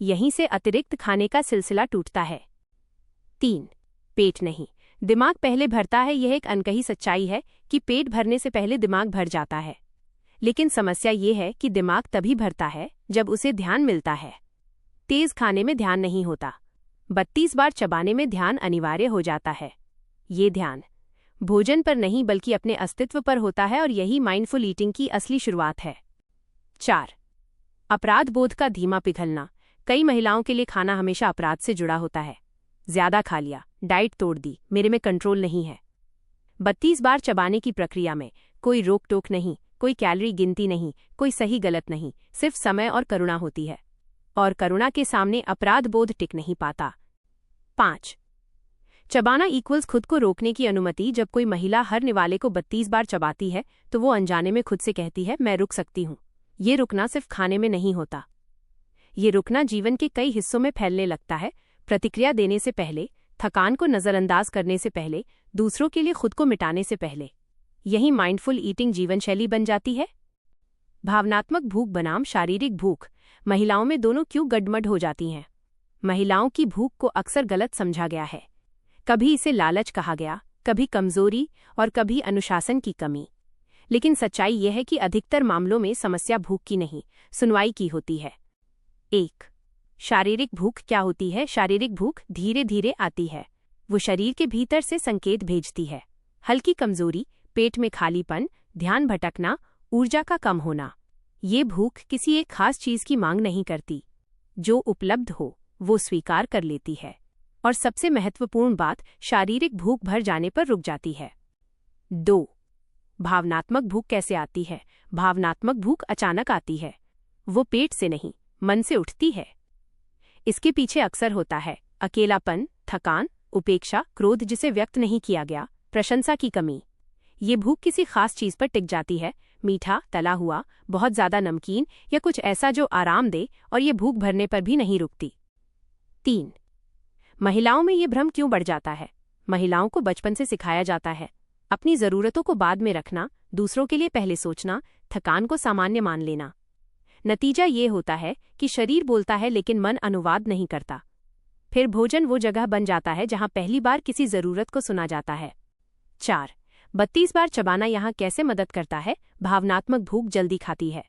[SPEAKER 1] यहीं से अतिरिक्त खाने का सिलसिला टूटता है। 3. पेट नहीं, दिमाग पहले भरता है। यह एक अनकही सच्चाई है कि पेट भरने से पहले दिमाग भर जाता है, लेकिन समस्या ये है कि दिमाग तभी भरता है जब उसे ध्यान मिलता है। तेज खाने में ध्यान नहीं होता, 32 बार चबाने में ध्यान अनिवार्य हो जाता है। ये ध्यान भोजन पर नहीं बल्कि अपने अस्तित्व पर होता है और यही माइंडफुल ईटिंग की असली शुरुआत है। 4. अपराध बोध का धीमा पिघलना। कई महिलाओं के लिए खाना हमेशा अपराध से जुड़ा होता है। ज्यादा खा लिया, डाइट तोड़ दी, मेरे में कंट्रोल नहीं है। 32 बार चबाने की प्रक्रिया में कोई रोक टोक नहीं, कोई कैलोरी गिनती नहीं, कोई सही गलत नहीं, सिर्फ समय और करुणा होती है। और करुणा के सामने अपराध बोध टिक नहीं पाता। 5. चबाना इक्वल्स खुद को रोकने की अनुमति। जब कोई महिला हर निवाले को 32 बार चबाती है तो वो अनजाने में खुद से कहती है, मैं रुक सकती हूँ। ये रुकना सिर्फ खाने में नहीं होता, ये रुकना जीवन के कई हिस्सों में फैलने लगता है। प्रतिक्रिया देने से पहले, थकान को नज़रअंदाज करने से पहले, दूसरों के लिए खुद को मिटाने से पहले। यही माइंडफुल ईटिंग जीवनशैली बन जाती है। भावनात्मक भूख बनाम शारीरिक भूख। महिलाओं में दोनों क्यों गडमड हो जाती हैं? महिलाओं की भूख को अक्सर गलत समझा गया है। कभी इसे लालच कहा गया, कभी कमजोरी और कभी अनुशासन की कमी। लेकिन सच्चाई यह है कि अधिकतर मामलों में समस्या भूख की नहीं, सुनवाई की होती है। 1. शारीरिक भूख क्या होती है? शारीरिक भूख धीरे धीरे आती है। वो शरीर के भीतर से संकेत भेजती है। हल्की कमजोरी, पेट में खालीपन, ध्यान भटकना, ऊर्जा का कम होना। ये भूख किसी एक खास चीज की मांग नहीं करती, जो उपलब्ध हो वो स्वीकार कर लेती है। और सबसे महत्वपूर्ण बात, शारीरिक भूख भर जाने पर रुक जाती है। 2. भावनात्मक भूख कैसे आती है? भावनात्मक भूख अचानक आती है। वो पेट से नहीं, मन से उठती है। इसके पीछे अक्सर होता है अकेलापन, थकान, उपेक्षा, क्रोध जिसे व्यक्त नहीं किया गया, प्रशंसा की कमी। ये भूख किसी खास चीज पर टिक जाती है, मीठा, तला हुआ, बहुत ज्यादा नमकीन या कुछ ऐसा जो आराम दे, और ये भूख भरने पर भी नहीं रुकती। 3. महिलाओं में ये भ्रम क्यों बढ़ जाता है? महिलाओं को बचपन से सिखाया जाता है अपनी जरूरतों को बाद में रखना, दूसरों के लिए पहले सोचना, थकान को सामान्य मान लेना। नतीजा ये होता है कि शरीर बोलता है लेकिन मन अनुवाद नहीं करता। फिर भोजन वो जगह बन जाता है जहां पहली बार किसी जरूरत को सुना जाता है। 4. 32 बार चबाना यहाँ कैसे मदद करता है? भावनात्मक भूख जल्दी खाती है।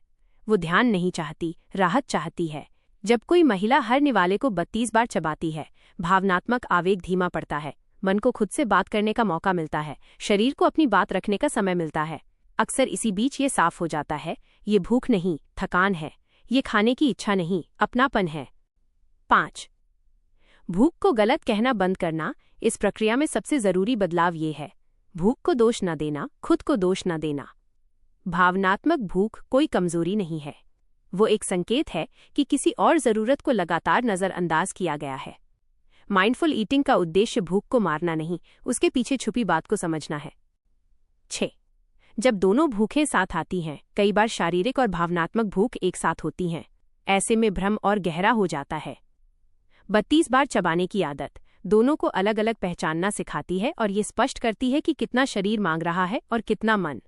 [SPEAKER 1] वो ध्यान नहीं चाहती, राहत चाहती है। जब कोई महिला हर निवाले को 32 बार चबाती है, भावनात्मक आवेग धीमा पड़ता है, मन को खुद से बात करने का मौका मिलता है, शरीर को अपनी बात रखने का समय मिलता है। अक्सर इसी बीच ये साफ हो जाता है, ये भूख नहीं, थकान है। ये खाने की इच्छा नहीं, अपनापन है। 5. भूख को गलत कहना बंद करना। इस प्रक्रिया में सबसे जरूरी बदलाव ये है, भूख को दोष न देना, खुद को दोष न देना। भावनात्मक भूख कोई कमजोरी नहीं है, वो एक संकेत है कि किसी और जरूरत को लगातार नजरअंदाज किया गया है। माइंडफुल ईटिंग का उद्देश्य भूख को मारना नहीं, उसके पीछे छुपी बात को समझना है। 6. जब दोनों भूखें साथ आती हैं, कई बार शारीरिक और भावनात्मक भूख एक साथ होती हैं, ऐसे में भ्रम और गहरा हो जाता है। 32 बार चबाने की आदत दोनों को अलग अलग पहचानना सिखाती है और ये स्पष्ट करती है कि कितना शरीर मांग रहा है और कितना मन।